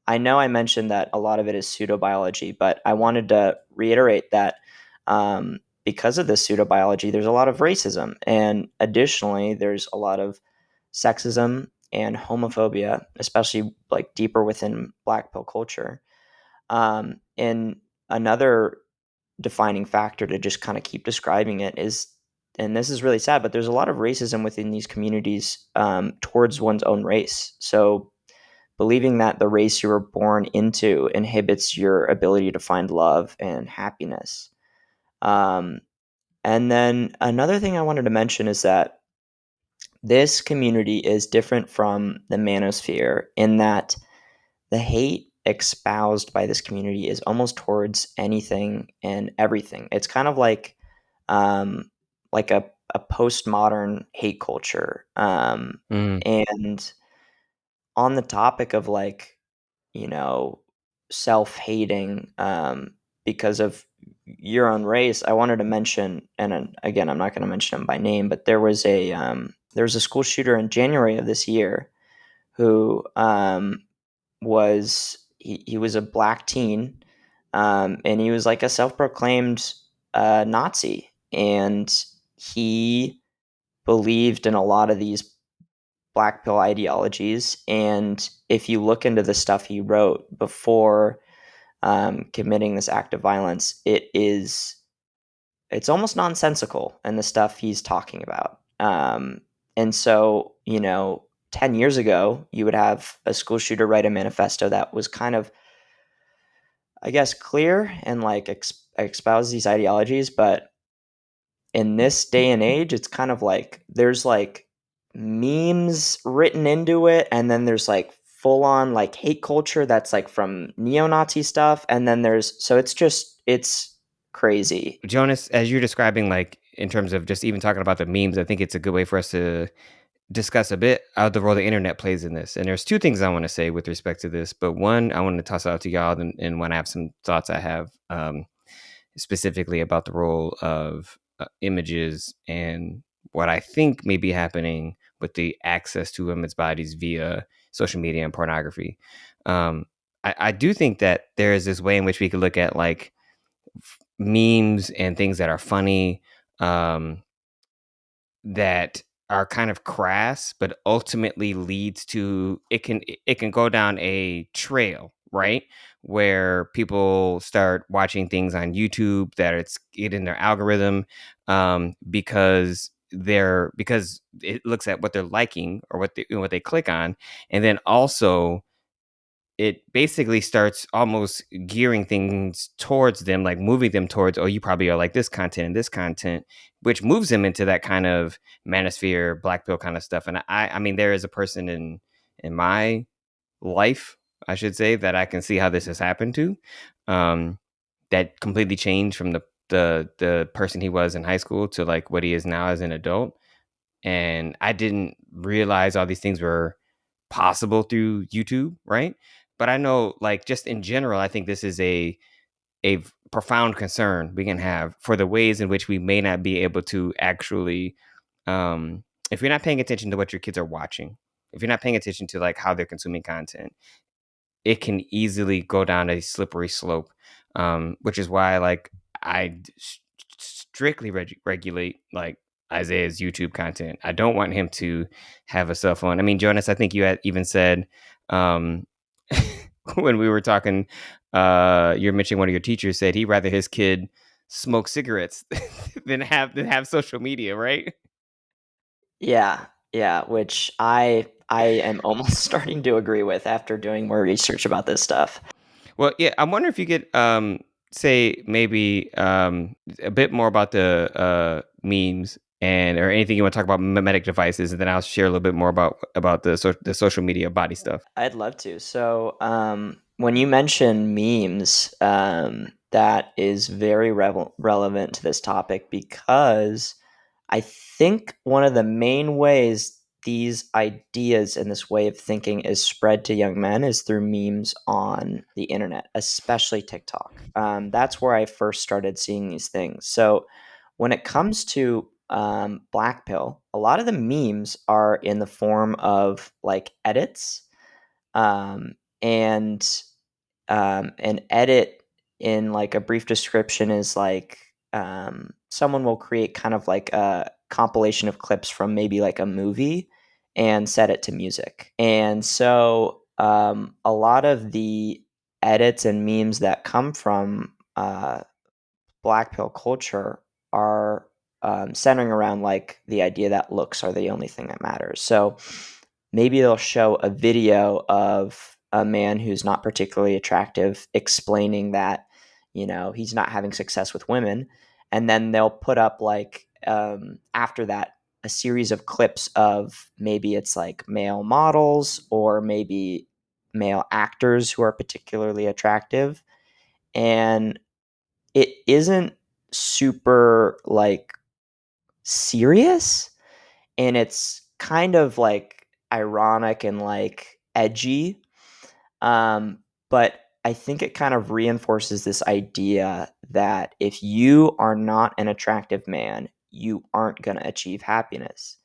I know I mentioned that a lot of it is pseudobiology, but I wanted to reiterate that because of this pseudobiology, there's a lot of racism. And additionally, there's a lot of sexism and homophobia, especially like deeper within Black pill culture. And another defining factor to just kind of keep describing it is, and this is really sad, but there's a lot of racism within these communities towards one's own race. So believing that the race you were born into inhibits your ability to find love and happiness. Um, and then another thing I wanted to mention is that this community is different from the manosphere in that the hate espoused by this community is almost towards anything and everything. It's kind of um, like a postmodern hate culture. Mm. And on the topic of like, you know, self-hating because of your own race, I wanted to mention, and again, I'm not going to mention him by name, but there was a school shooter in January of this year who he was a black teen, and he was like a self-proclaimed Nazi, and he believed in a lot of these black pill ideologies. And if you look into the stuff he wrote before committing this act of violence, it's almost nonsensical in the stuff he's talking about. And so, 10 years ago, you would have a school shooter write a manifesto that was kind of, I guess, clear and like espouse these ideologies. But in this day and age, it's kind of like there's like memes written into it, and then there's like full on like hate culture that's like from neo-Nazi stuff, and then it's crazy. Jonas, as you're describing, like in terms of just even talking about the memes, I think it's a good way for us to discuss a bit of the role the internet plays in this. And there's two things I want to say with respect to this. But one, I want to toss out to y'all, and when I have some thoughts I have specifically about the role of images and what I think may be happening with the access to women's bodies via social media and pornography. I do think that there is this way in which we could look at like memes and things that are funny, that are kind of crass, but ultimately leads to it can go down a trail, right? Where people start watching things on YouTube that it's get in their algorithm, because it looks at what they're liking or what they click on, and then also it basically starts almost gearing things towards them, like moving them towards, oh, you probably are like this content and this content, which moves them into that kind of manosphere, black pill kind of stuff. And I mean, there is a person in my life, I should say, that I can see how this has happened to, that completely changed from the person he was in high school to like what he is now as an adult. And I didn't realize all these things were possible through YouTube, right? But I know, like, just in general, I think this is a profound concern we can have for the ways in which we may not be able to actually, if you're not paying attention to what your kids are watching, if you're not paying attention to like how they're consuming content, it can easily go down a slippery slope, which is why like strictly regulate like Isaiah's YouTube content. I don't want him to have a cell phone. I mean, Jonas, I think you had even said, um, when we were talking, you're mentioning one of your teachers said he'd rather his kid smoke cigarettes than have social media, right? Yeah, yeah, which I am almost starting to agree with after doing more research about this stuff. Well, yeah, I wonder if you could say maybe a bit more about the memes and or anything you want to talk about mimetic devices, and then I'll share a little bit more about the social media body stuff. I'd love to. So, when you mention memes, that is very relevant to this topic because I think one of the main ways these ideas and this way of thinking is spread to young men is through memes on the internet, especially TikTok. That's where I first started seeing these things. So, when it comes to Black Pill, a lot of the memes are in the form of like edits, um, and an edit in like a brief description is like, someone will create kind of like a compilation of clips from maybe like a movie and set it to music. And so a lot of the edits and memes that come from black pill culture are centering around like the idea that looks are the only thing that matters. So maybe they'll show a video of a man who's not particularly attractive explaining that, he's not having success with women. And then they'll put up like, after that, a series of clips of maybe it's like male models or maybe male actors who are particularly attractive. And it isn't super like serious, and it's kind of like ironic and like edgy. But I think it kind of reinforces this idea that if you are not an attractive man, you aren't going to achieve happiness.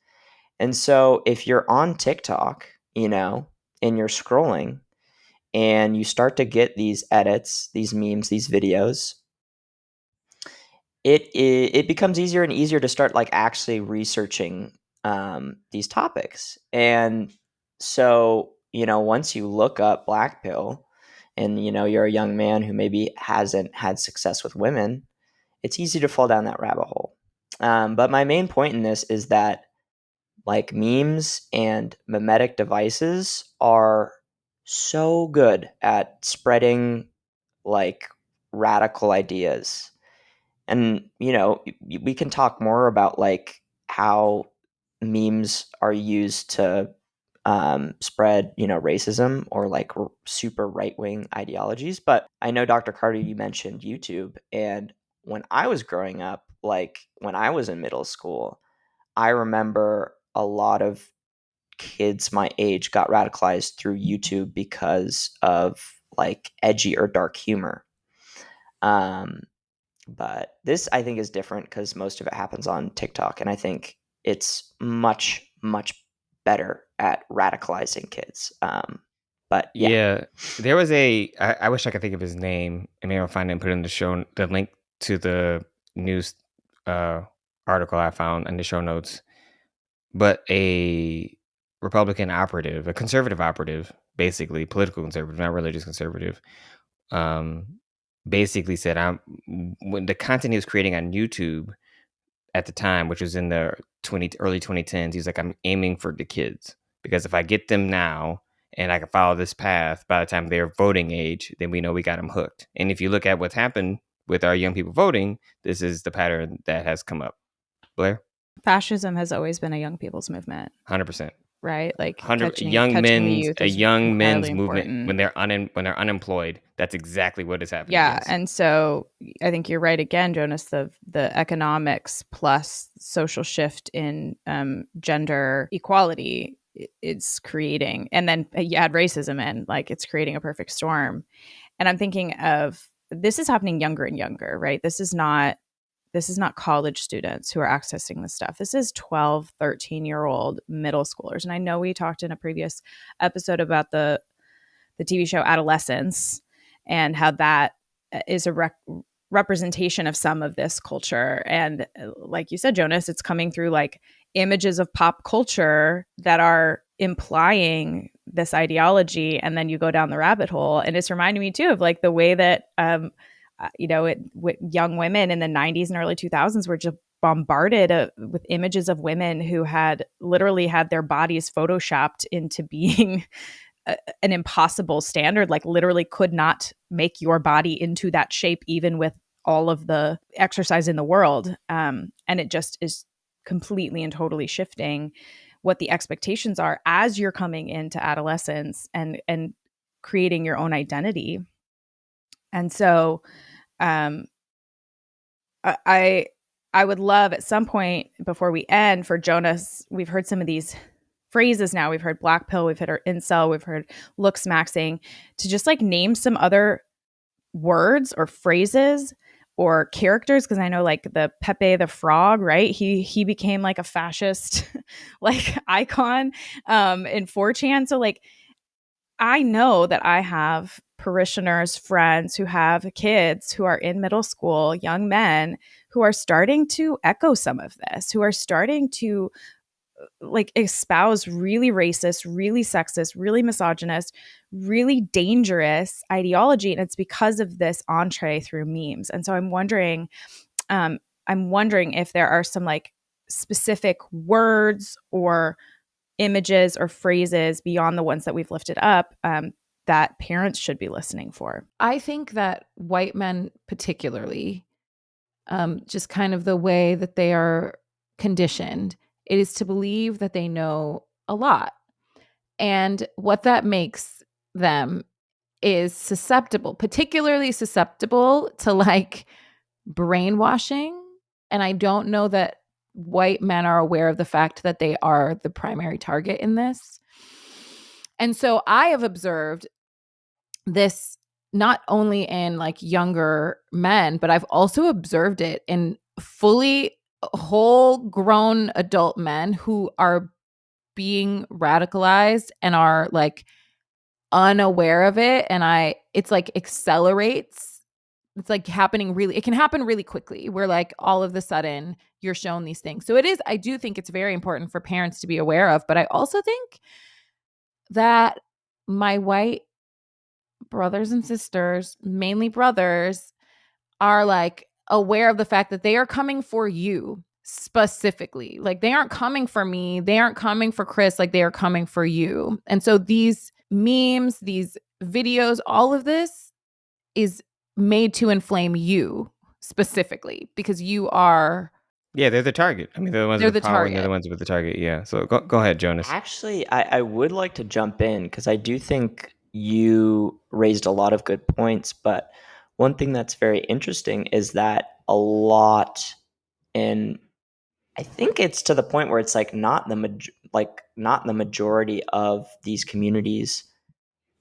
And so if you're on TikTok, and you're scrolling and you start to get these edits, these memes, these videos, it becomes easier and easier to start like actually researching these topics. And so, once you look up black pill and you're a young man who maybe hasn't had success with women, it's easy to fall down that rabbit hole. But my main point in this is that like memes and mimetic devices are so good at spreading like radical ideas. And we can talk more about like how memes are used to spread racism or like super right-wing ideologies. But I know, Dr. Carter, you mentioned YouTube, and when I was growing up, like when I was in middle school, I remember a lot of kids my age got radicalized through YouTube because of like edgy or dark humor. um, but this, I think, is different because most of it happens on TikTok, and I think it's much, much better at radicalizing kids. But yeah. Yeah, there was I wish I could think of his name, and maybe I'll find it and put it in the link to the news article I found in the show notes. But a Republican operative, a conservative operative, basically political conservative, not religious conservative, um, basically said, when the content he was creating on YouTube at the time, which was in the early 2010s, he's like, I'm aiming for the kids, because if I get them now and I can follow this path, by the time they're voting age, then we know we got them hooked. And if you look at what's happened with our young people voting, this is the pattern that has come up. Blair? Fascism has always been a young people's movement, 100%. right? Like 100 catching the youth a is young entirely men's movement important. when they're unemployed. That's exactly what is happening. Yeah, yes. and so I think you're right again, Jonas. The economics plus social shift in gender equality is creating, and then you add racism in, like it's creating a perfect storm. And I'm thinking of this is happening younger and younger, right? This is not college students who are accessing this stuff. This is 12, 13-year-old middle schoolers. And I know we talked in a previous episode about the TV show Adolescence and how that is a representation of some of this culture. And like you said, Jonas, it's coming through like images of pop culture that are implying this ideology. And then you go down the rabbit hole. And it's reminding me too of like the way that, young women in the 90s and early 2000s were just bombarded with images of women who had literally had their bodies photoshopped into being an impossible standard, like literally could not make your body into that shape, even with all of the exercise in the world. And it just is completely and totally shifting what the expectations are as you're coming into adolescence and creating your own identity. And so I would love at some point before we end for Jonas, we've heard some of these phrases now. We've heard black pill, we've heard incel, we've heard looks maxing, to just like name some other words or phrases or characters, because I know like the Pepe the Frog, right? He became like a fascist like icon in 4chan. So like I know that I have parishioners, friends who have kids who are in middle school, young men who are starting to echo some of this, who are starting to like espouse really racist, really sexist, really misogynist, really dangerous ideology. And it's because of this entree through memes. And so I'm wondering if there are some like specific words or images or phrases beyond the ones that we've lifted up that parents should be listening for. I think that white men particularly, just kind of the way that they are conditioned, it is to believe that they know a lot. And what that makes them is particularly susceptible to like brainwashing. And I don't know that white men are aware of the fact that they are the primary target in this. And so I have observed this not only in like younger men, but I've also observed it in fully whole grown adult men who are being radicalized and are like unaware of it. And it's like accelerates. It's like it can happen really quickly where like all of a sudden you're shown these things. So I do think it's very important for parents to be aware of, but I also think that my white brothers and sisters, mainly brothers, are like aware of the fact that they are coming for you specifically. Like they aren't coming for me. They aren't coming for Chris. Like they are coming for you. And so these memes, these videos, all of this is made to inflame you specifically because you are. Yeah, they're the target. I mean, they're the ones with power and they're the ones with the target. Yeah. So go ahead, Jonas. Actually, I would like to jump in because I do think you raised a lot of good points. But one thing that's very interesting is that a lot, and I think it's to the point where it's like not the majority of these communities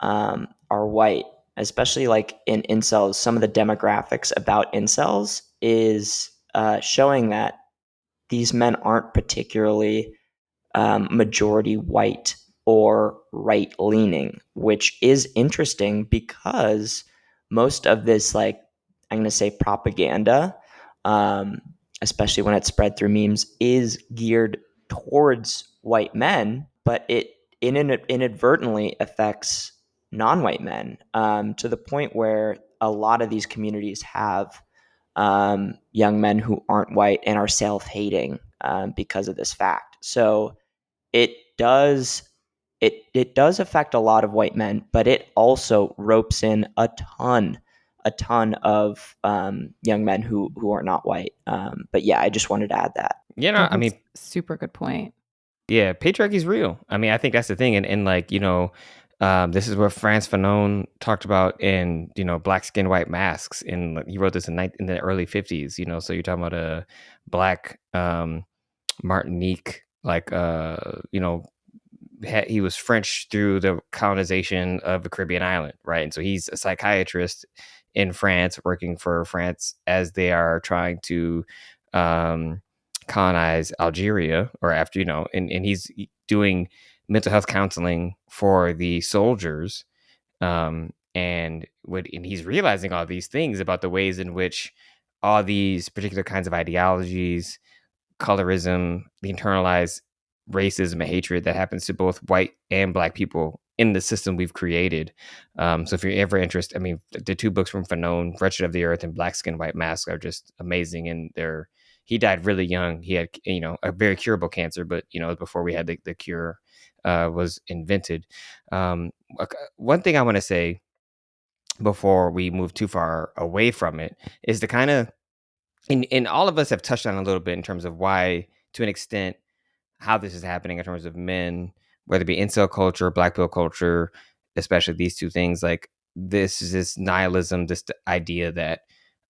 are white, especially like in incels. Some of the demographics about incels is showing that these men aren't particularly majority white or right leaning, which is interesting because most of this, like, I'm going to say propaganda, um, especially when it's spread through memes, is geared towards white men, but it inadvertently affects non-white men, to the point where a lot of these communities have young men who aren't white and are self-hating because of this fact. So it does it does affect a lot of white men, but it also ropes in a ton of young men who are not white. But yeah, I just wanted to add that. You know, Oh, I mean, that's super good point. yeah, patriarchy is real. I mean, I think that's the thing. And like, this is what Frantz Fanon talked about in, Black Skin, White Masks. He wrote this in the early 50s, so you're talking about a black Martinique, like, he was French through the colonization of the Caribbean island, right? And so he's a psychiatrist in France, working for France as they are trying to um, colonize Algeria, or after, and he's doing mental health counseling for the soldiers, and he's realizing all these things about the ways in which all these particular kinds of ideologies, colorism, the internalized racism and hatred that happens to both white and black people in the system we've created. So if you're ever interested, I mean, the two books from Fanon, Wretched of the Earth and Black Skin, White Mask, are just amazing. And he died really young. He had, a very curable cancer, but, before we had the cure was invented. One thing I want to say before we move too far away from it is the kind of, and all of us have touched on a little bit in terms of why, to an extent, how this is happening in terms of men, whether it be incel culture, black pill culture, especially these two things. Like, this is this nihilism, this idea that,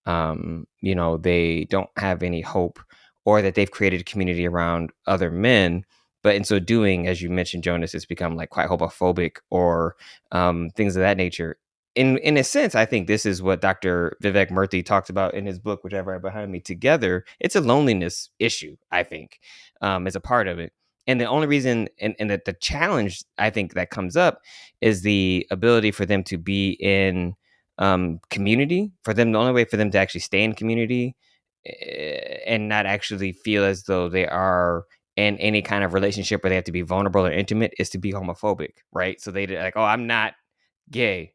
they don't have any hope, or that they've created a community around other men. But in so doing, as you mentioned, Jonas, it's become like quite homophobic, or things of that nature. In a sense, I think this is what Dr. Vivek Murthy talks about in his book, which I have right behind me, Together. It's a loneliness issue, I think, as a part of it. And the only reason, and the challenge I think that comes up, is the ability for them to be in community. For them, the only way for them to actually stay in community, and not actually feel as though they are in any kind of relationship where they have to be vulnerable or intimate, is to be homophobic, right? So they're like, oh, I'm not gay,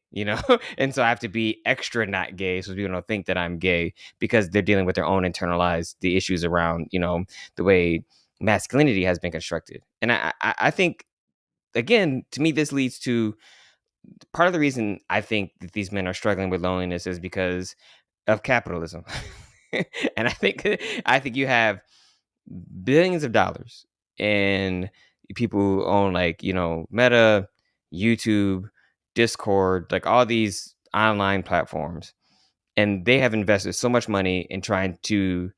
and so I have to be extra not gay so people don't think that I'm gay, because they're dealing with their own internalized the issues around, the way masculinity has been constructed. And I think, again, to me, this leads to part of the reason I think that these men are struggling with loneliness is because of capitalism. And I think you have billions of dollars and people who own, like, Meta, YouTube, Discord, like all these online platforms, and they have invested so much money in trying to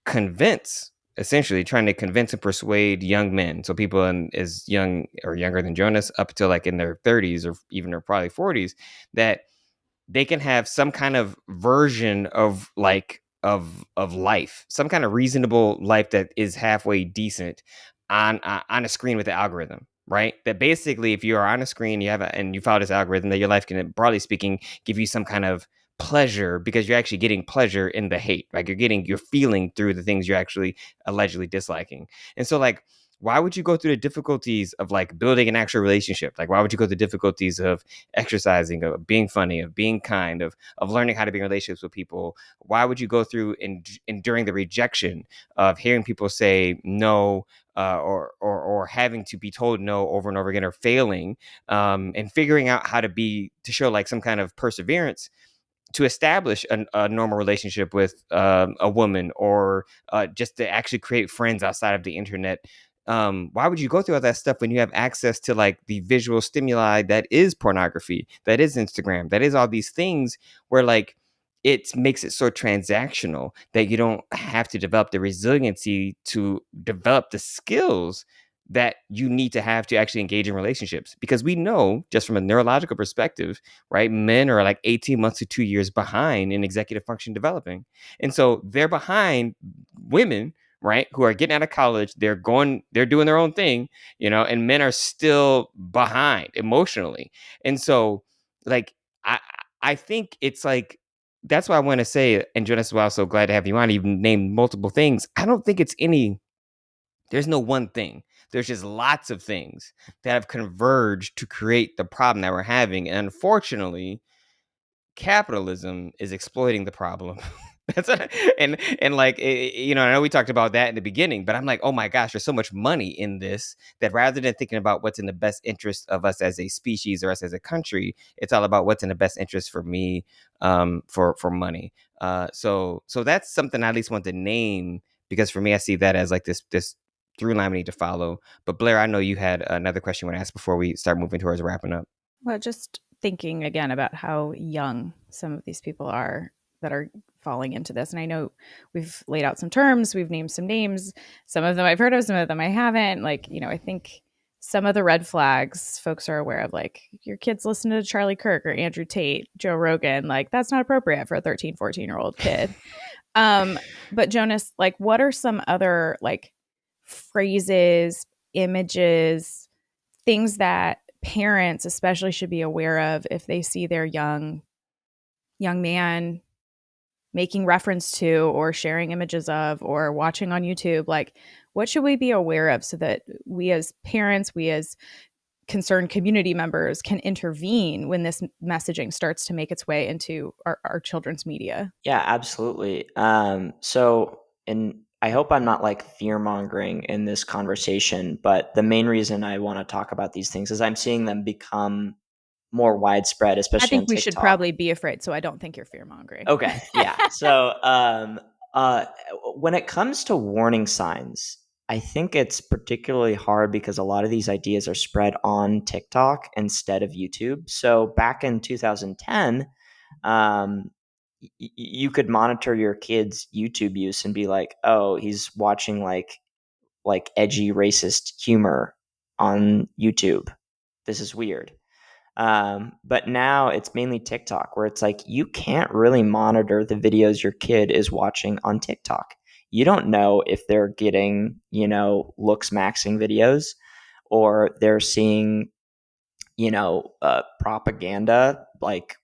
convince essentially trying to convince and persuade young men, so people as young or younger than Jonas, up to like in their 30s or even or probably 40s, that they can have some kind of version of like of life, some kind of reasonable life that is halfway decent on a screen with the algorithm, right? That basically, if you are on a screen, and you follow this algorithm, that your life can, broadly speaking, give you some kind of pleasure, because you're actually getting pleasure in the hate. Like, you're feeling through the things you're actually allegedly disliking. And so, like, why would you go through the difficulties of like building an actual relationship? Like, why would you go through the difficulties of exercising, of being funny, of being kind, of learning how to be in relationships with people? Why would you go through enduring the rejection of hearing people say no, or having to be told no over and over again, or failing, and figuring out how to show like some kind of perseverance to establish a normal relationship with a woman, or just to actually create friends outside of the internet? Why would you go through all that stuff when you have access to like the visual stimuli that is pornography, that is Instagram, that is all these things, where like it makes it so transactional that you don't have to develop the resiliency to develop the skills that you need to have to actually engage in relationships? Because we know, just from a neurological perspective, right, men are like 18 months to 2 years behind in executive function developing. And so they're behind women, right, who are getting out of college, they're doing their own thing, and men are still behind emotionally. And so, like, I I think it's like, that's why I want to say, and Jonas, well, so glad to have you on. You've named multiple things. I don't think there's no one thing. There's just lots of things that have converged to create the problem that we're having. And unfortunately, capitalism is exploiting the problem. And like, I know we talked about that in the beginning, but I'm like, oh my gosh, there's so much money in this, that rather than thinking about what's in the best interest of us as a species or us as a country, it's all about what's in the best interest for me, for money. So that's something I at least want to name, because for me, I see that as like this through line we need to follow. But Blair, I know you had another question you want to ask before we start moving towards wrapping up. Well, just thinking again about how young some of these people are that are falling into this. And I know we've laid out some terms, we've named some names. Some of them I've heard of, some of them I haven't. Like, I think some of the red flags folks are aware of, like, your kids listen to Charlie Kirk or Andrew Tate, Joe Rogan, like, that's not appropriate for a 13, 14-year-old kid. But Jonas, like, what are some other, like, phrases, images, things that parents especially should be aware of if they see their young man making reference to or sharing images of or watching on YouTube? Like, what should we be aware of so that we as parents, we as concerned community members can intervene when this messaging starts to make its way into our children's media? Yeah, absolutely. And I hope I'm not like fear mongering in this conversation, but the main reason I want to talk about these things is I'm seeing them become more widespread, I especially think on we should TikTok. probably be afraid, so I don't think you're fear mongering. Okay, yeah. So, uh, when it comes to warning signs, I think it's particularly hard because a lot of these ideas are spread on TikTok instead of YouTube. So back in 2010, um, you could monitor your kid's YouTube use and be like, "Oh, he's watching like edgy racist humor on YouTube. This is weird." But now it's mainly TikTok, where it's like you can't really monitor the videos your kid is watching on TikTok. You don't know if they're getting, looks maxing videos, or they're seeing, propaganda, like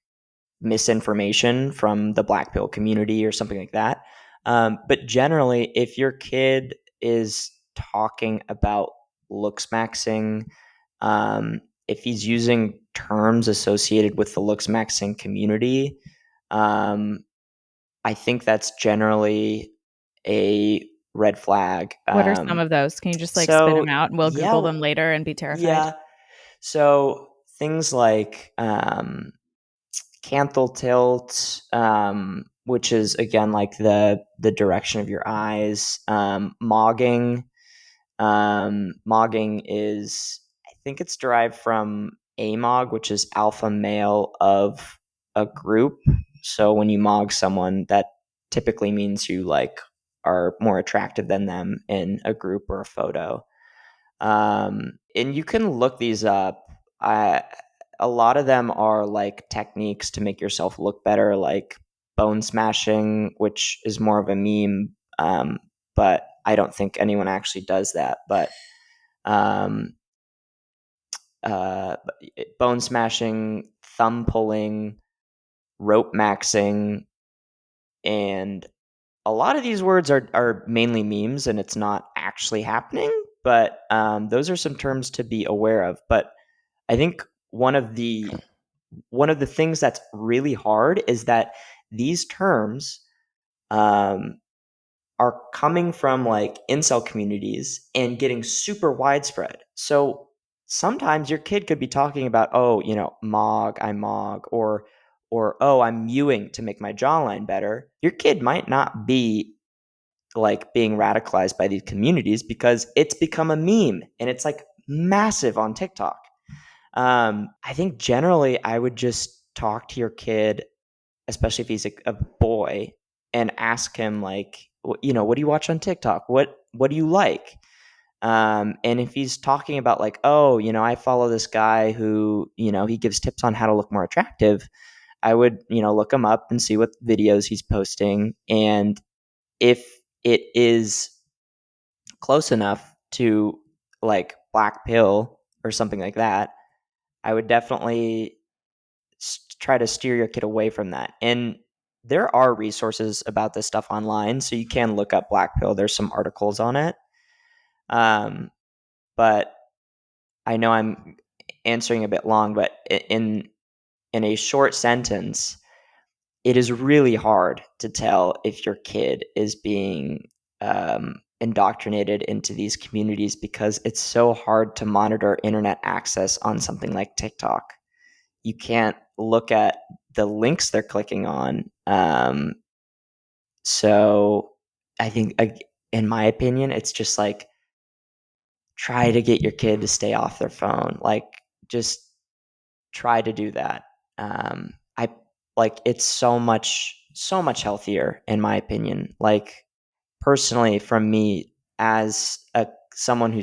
misinformation from the Black pill community or something like that. But generally, if your kid is talking about looks maxing, if he's using terms associated with the looks maxing community, um, I think that's generally a red flag. What are some of those? Can you just like spit So them out and we'll Google yeah, them later and be terrified? yeah. So things like canthal tilt, which is again like the direction of your eyes. Mogging. Mogging is, I think it's derived from AMOG, which is alpha male of a group. So when you mog someone, that typically means you like are more attractive than them in a group or a photo. And you can look these up. A lot of them are like techniques to make yourself look better, like bone smashing, which is more of a meme, but I don't think anyone actually does that. But um, uh, bone smashing, thumb pulling, rope maxing, and a lot of these words are mainly memes and it's not actually happening. But those are some terms to be aware of. But I think one of the things that's really hard is that these terms um, are coming from like incel communities and getting super widespread. So sometimes your kid could be talking about, oh, mog, I mog, or oh, I'm mewing to make my jawline better. Your kid might not be like being radicalized by these communities because it's become a meme and it's like massive on TikTok. I think generally I would just talk to your kid, especially if he's a boy, and ask him like, what do you watch on TikTok? What do you like? And if he's talking about like, oh, I follow this guy who, he gives tips on how to look more attractive, I would, look him up and see what videos he's posting. And if it is close enough to like black pill or something like that, I would definitely try to steer your kid away from that. And there are resources about this stuff online, so you can look up black pill. There's some articles on it. But I know I'm answering a bit long, but in a short sentence, it is really hard to tell if your kid is being indoctrinated into these communities because it's so hard to monitor internet access on something like TikTok. You can't look at the links they're clicking on. So I think, in my opinion, it's just like try to get your kid to stay off their phone. Like, just try to do that. I like it's so much healthier in my opinion. Like personally, from me as a someone who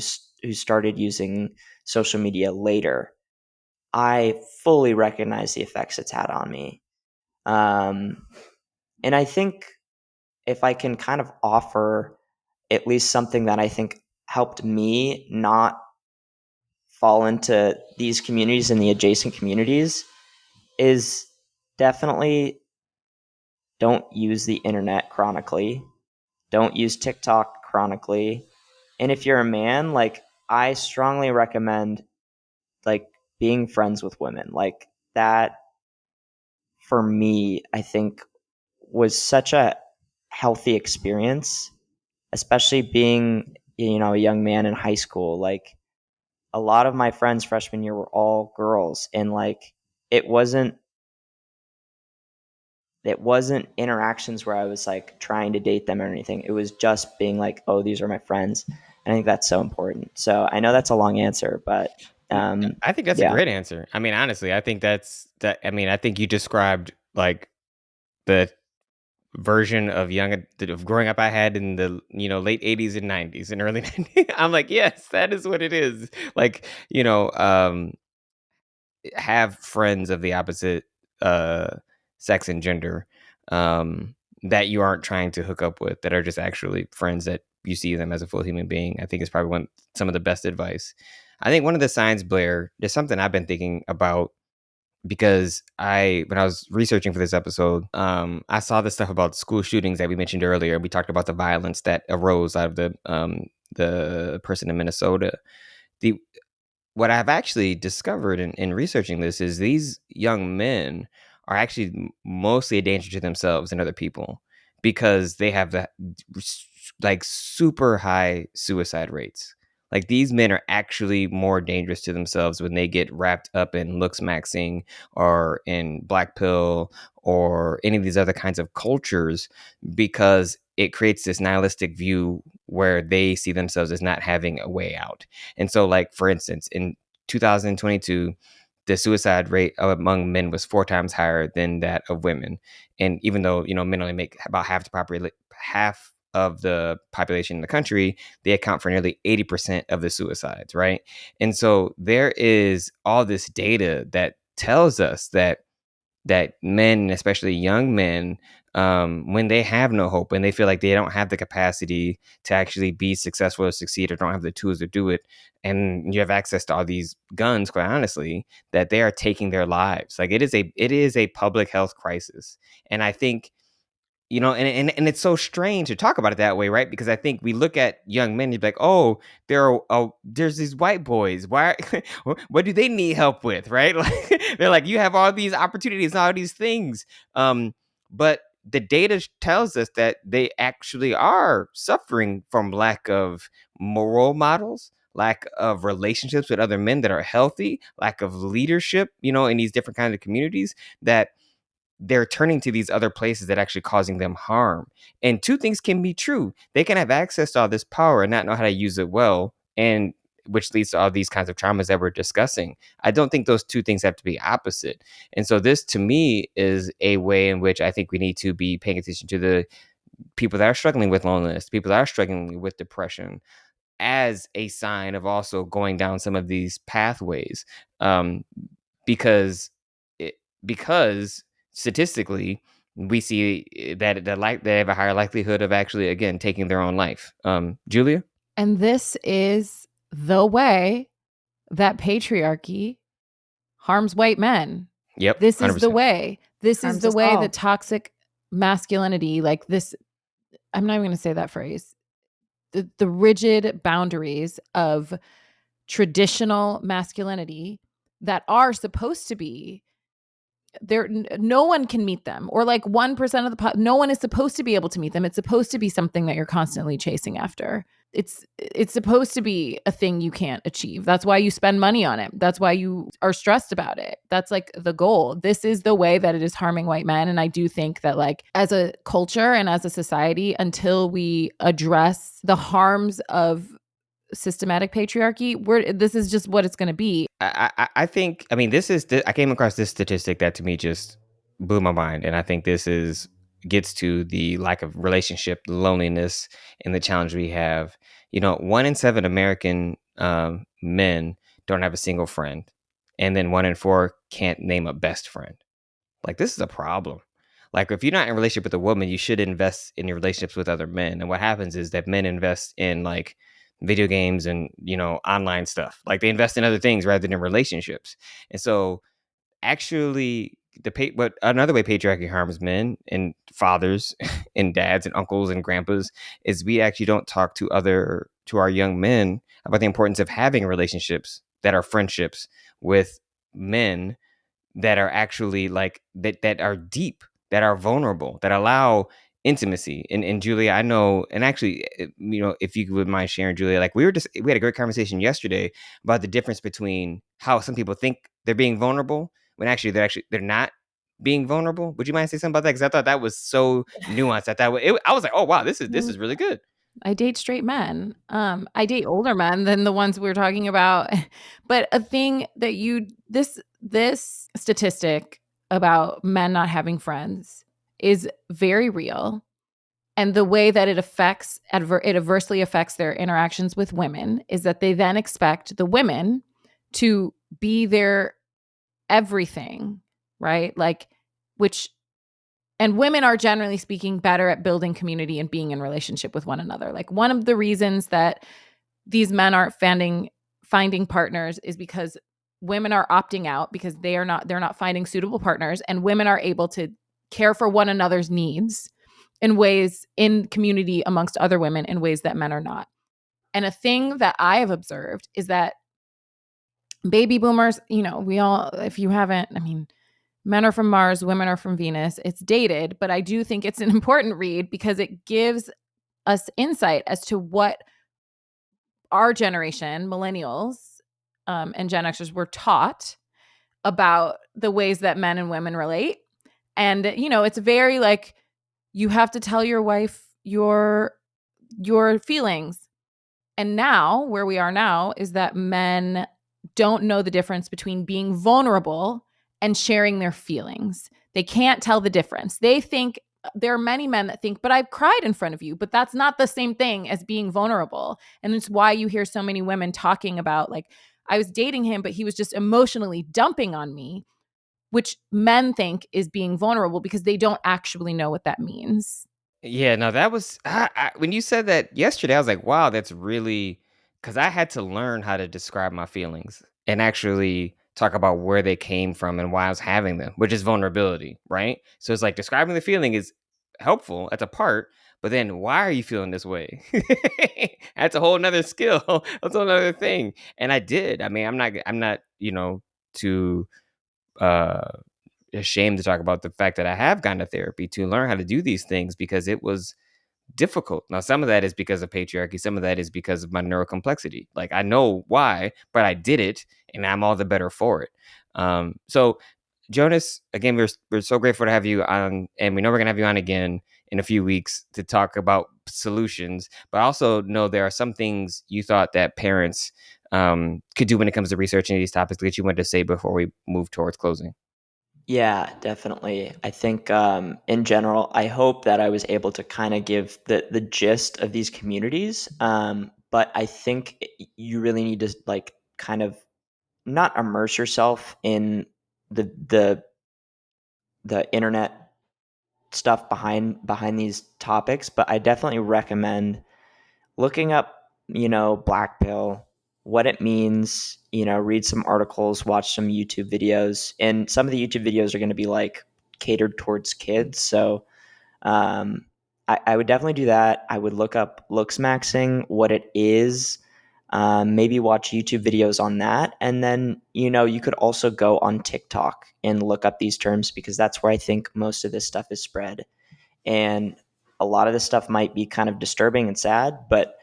started using social media later, I fully recognize the effects it's had on me. And I think if I can kind of offer at least something that I think helped me not fall into these communities and the adjacent communities is definitely don't use the internet chronically. Don't use TikTok chronically. And if you're a man, like I strongly recommend like being friends with women. Like that for me, I think was such a healthy experience, especially being, a young man in high school. Like a lot of my friends freshman year were all girls and like it wasn't it wasn't interactions where I was like trying to date them or anything. It was just being like, oh, these are my friends. I think that's so important. So I know that's a long answer, but I think that's a yeah. great answer. I mean, honestly, I think that's that. I mean, I think you described like the version of growing up I had in the late 80s and 90s and early 90s. I'm like, yes, that is what it is. Like, have friends of the opposite uh sex and gender that you aren't trying to hook up with, that are just actually friends, that you see them as a full human being. I think is probably some of the best advice. I think one of the signs, Blair, there's something I've been thinking about, because when I was researching for this episode, I saw the stuff about school shootings that we mentioned earlier. We talked about the violence that arose out of the person in Minnesota. The What I've actually discovered in researching this is these young men are actually mostly a danger to themselves and other people, because they have like super high suicide rates. Like these men are actually more dangerous to themselves when they get wrapped up in looks maxing or in black pill or any of these other kinds of cultures, because it creates this nihilistic view where they see themselves as not having a way out. And so, like, for instance, in 2022, the suicide rate among men was 4 times higher than that of women. And even though, men only make about half of the population in the country, they account for nearly 80% of the suicides, right? And so there is all this data that tells us that men, especially young men, when they have no hope, when they feel like they don't have the capacity to actually be successful or succeed, or don't have the tools to do it, and you have access to all these guns, quite honestly, that they are taking their lives. Like it is a public health crisis. And I think, and it's so strange to talk about it that way, right? Because I think we look at young men, you'd be like, oh, there's these white boys. Why? What do they need help with, right? Like they're like, you have all these opportunities, all these things, but the data tells us that they actually are suffering from lack of moral models, lack of relationships with other men that are healthy, lack of leadership, in these different kinds of communities, that they're turning to these other places that actually causing them harm. And two things can be true. They can have access to all this power and not know how to use it well, and which leads to all these kinds of traumas that we're discussing. I don't think those two things have to be opposite. And so this, to me, is a way in which I think we need to be paying attention to the people that are struggling with loneliness, people that are struggling with depression, as a sign of also going down some of these pathways. Um, because it, because statistically we see that they have a higher likelihood of actually, again, taking their own life. Julia? And this is the way that patriarchy harms white men. Yep, This is the 100%. way. This is Harms the us way all. that toxic masculinity, like this, I'm not even going to say that phrase. The rigid boundaries of traditional masculinity that are supposed to be there, no one can meet them, or like 1% of the no one is supposed to be able to meet them. It's supposed to be something that you're constantly chasing after. It's supposed to be a thing you can't achieve. That's why you spend money on it. That's why you are stressed about it. That's like the goal. This is the way that it is harming white men. And I do think that, like, as a culture and as a society, until we address the harms of systematic patriarchy, this is just what it's going to be. I think, I mean, I came across this statistic that to me just blew my mind. And I think gets to the lack of relationship, loneliness, and the challenge we have. 1 in 7 American men don't have a single friend. And then 1 in 4 can't name a best friend. Like, this is a problem. Like, if you're not in a relationship with a woman, you should invest in your relationships with other men. And what happens is that men invest in, like, video games and, online stuff. Like, they invest in other things rather than in relationships. And so, actually, but another way patriarchy harms men and fathers and dads and uncles and grandpas is we actually don't talk to our young men about the importance of having relationships that are friendships with men that are actually, like, that are deep, that are vulnerable, that allow intimacy. And Julia, I know, and actually, if you would mind sharing, Julia, like, we had a great conversation yesterday about the difference between how some people think they're being vulnerable when actually they're not being vulnerable. Would you mind saying something about that? Because I thought that was so nuanced. I was like, oh wow, this is really good. I date straight men. I date older men than the ones we were talking about. But a thing that this statistic about men not having friends is very real. And the way that it adversely affects their interactions with women is that they then expect the women to be their everything, right? Like, and women are, generally speaking, better at building community and being in relationship with one another. Like, one of the reasons that these men aren't finding partners is because women are opting out because they're not finding suitable partners, and women are able to care for one another's needs in community amongst other women in ways that men are not. And a thing that I have observed is that baby boomers, we all, if you haven't, I mean, men are from Mars, women are from Venus. It's dated, but I do think it's an important read because it gives us insight as to what our generation, millennials, and Gen Xers, were taught about the ways that men and women relate. And, it's very like, you have to tell your wife your feelings. And now, where we are now, is that men don't know the difference between being vulnerable and sharing their feelings. They can't tell the difference. They think, there are many men that think, but I've cried in front of you, but that's not the same thing as being vulnerable. And it's why you hear so many women talking about, like, I was dating him, but he was just emotionally dumping on me, which men think is being vulnerable because they don't actually know what that means. Yeah, no, that was when you said that yesterday, I was like, wow, that's really, because I had to learn how to describe my feelings and actually talk about where they came from and why I was having them, which is vulnerability, right? So it's like describing the feeling is helpful, that's a part, but then why are you feeling this way? That's a whole nother skill. That's a whole nother thing. And I did. I mean, I'm not, to uh ashamed to talk about the fact that I have gone to therapy to learn how to do these things because it was difficult. Now, some of that is because of patriarchy. Some of that is because of my neurocomplexity. Like, I know why, but I did it and I'm all the better for it. So Jonas, again, we're so grateful to have you on, and we know we're gonna have you on again in a few weeks to talk about solutions, but also know there are some things you thought that parents could do when it comes to researching these topics that you wanted to say before we move towards closing. Yeah, definitely. I think in general, I hope that I was able to kind of give the gist of these communities. But I think you really need to, like, kind of not immerse yourself in the the the internet stuff behind these topics, but I definitely recommend looking up black pill, what it means, read some articles, watch some YouTube videos. And some of the YouTube videos are going to be like catered towards kids. So I would definitely do that. I would look up looks maxing, what it is, maybe watch YouTube videos on that. And then, you could also go on TikTok and look up these terms, because that's where I think most of this stuff is spread. And a lot of this stuff might be kind of disturbing and sad, but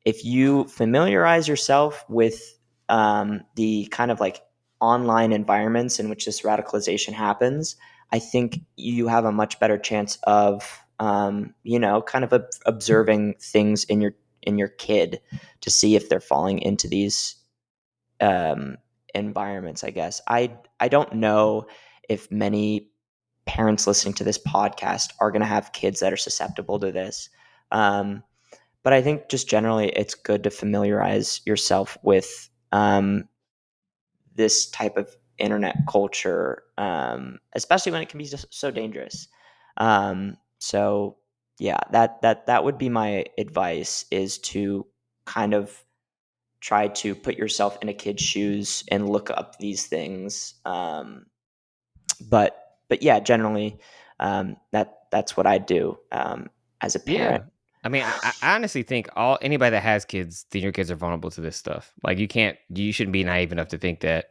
if you familiarize yourself with the kind of like online environments in which this radicalization happens, I think you have a much better chance of, kind of observing things in your kid to see if they're falling into these environments. I guess I don't know if many parents listening to this podcast are going to have kids that are susceptible to this. But I think just generally, it's good to familiarize yourself with this type of internet culture, especially when it can be so dangerous. So yeah, that would be my advice, is to kind of try to put yourself in a kid's shoes and look up these things. But yeah, generally, that's what I do as a parent. Yeah. I mean, I honestly think anybody that has kids, then your kids are vulnerable to this stuff. Like you shouldn't be naive enough to think that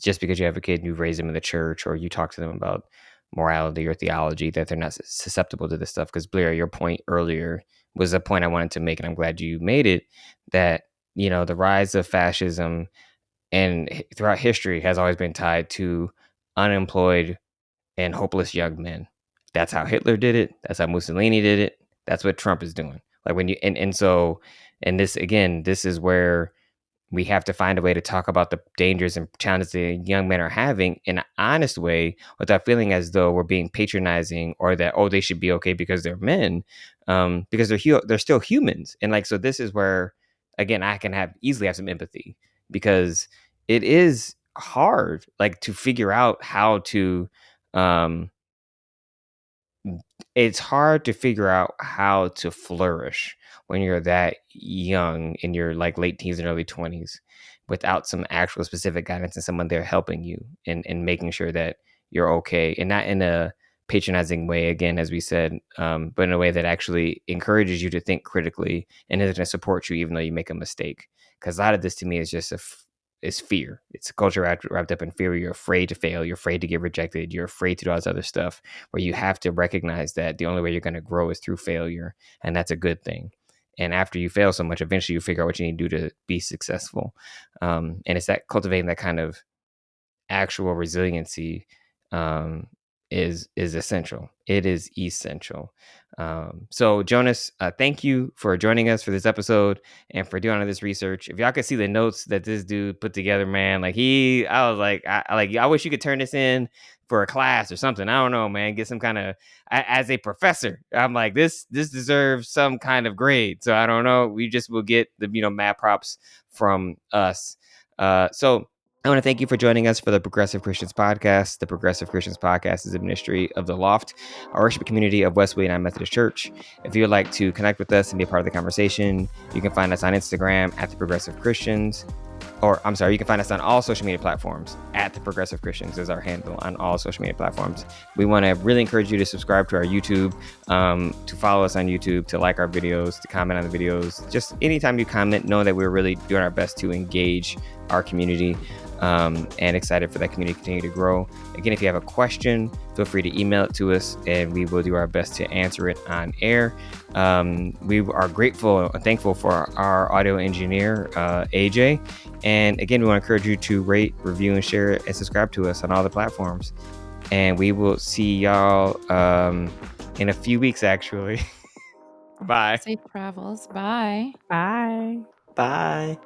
just because you have a kid and you raise them in the church or you talk to them about morality or theology, that they're not susceptible to this stuff. Because Blair, your point earlier was a point I wanted to make, and I'm glad you made it, that, the rise of fascism and throughout history has always been tied to unemployed and hopeless young men. That's how Hitler did it. That's how Mussolini did it. That's what Trump is doing. Like when you and this again, this is where we have to find a way to talk about the dangers and challenges that young men are having in an honest way, without feeling as though we're being patronizing, or that, they should be okay because they're men, because they're still humans. And like, so this is where, again, I can easily have some empathy, because it is hard, like, to figure out how to, it's hard to figure out how to flourish when you're that young, in your like late teens and early 20s, without some actual specific guidance and someone there helping you and making sure that you're okay, and not in a patronizing way, again, as we said, but in a way that actually encourages you to think critically and is going to support you even though you make a mistake. Because a lot of this to me is just is fear. It's a culture wrapped up in fear. You're afraid to fail. You're afraid to get rejected. You're afraid to do all this other stuff, where you have to recognize that the only way you're going to grow is through failure. And that's a good thing. And after you fail so much, eventually you figure out what you need to do to be successful. And it's that cultivating that kind of actual resiliency is essential. It is essential. So Jonas, thank you for joining us for this episode and for doing all this research. If y'all could see the notes that this dude put together, man, like I was like, I wish you could turn this in for a class or something. I don't know, man, get some kind of, as a professor, I'm like, this deserves some kind of grade. So I don't know. We just will get the, mad props from us. So I want to thank you for joining us for the Progressive Christians Podcast. The Progressive Christians Podcast is a ministry of The Loft, a worship community of West United Methodist Church. If you would like to connect with us and be a part of the conversation, you can find us on Instagram at The Progressive Christians. You can find us on all social media platforms at The Progressive Christians is our handle on all social media platforms. We want to really encourage you to subscribe to our YouTube, to follow us on YouTube, to like our videos, to comment on the videos. Just anytime you comment, know that we're really doing our best to engage our community, and excited for that community to continue to grow. Again, if you have a question, feel free to email it to us and we will do our best to answer it on air. We are grateful and thankful for our audio engineer, AJ. And again, we want to encourage you to rate, review, and share and subscribe to us on all the platforms. And we will see y'all in a few weeks, actually. Bye. Safe travels. Bye. Bye. Bye.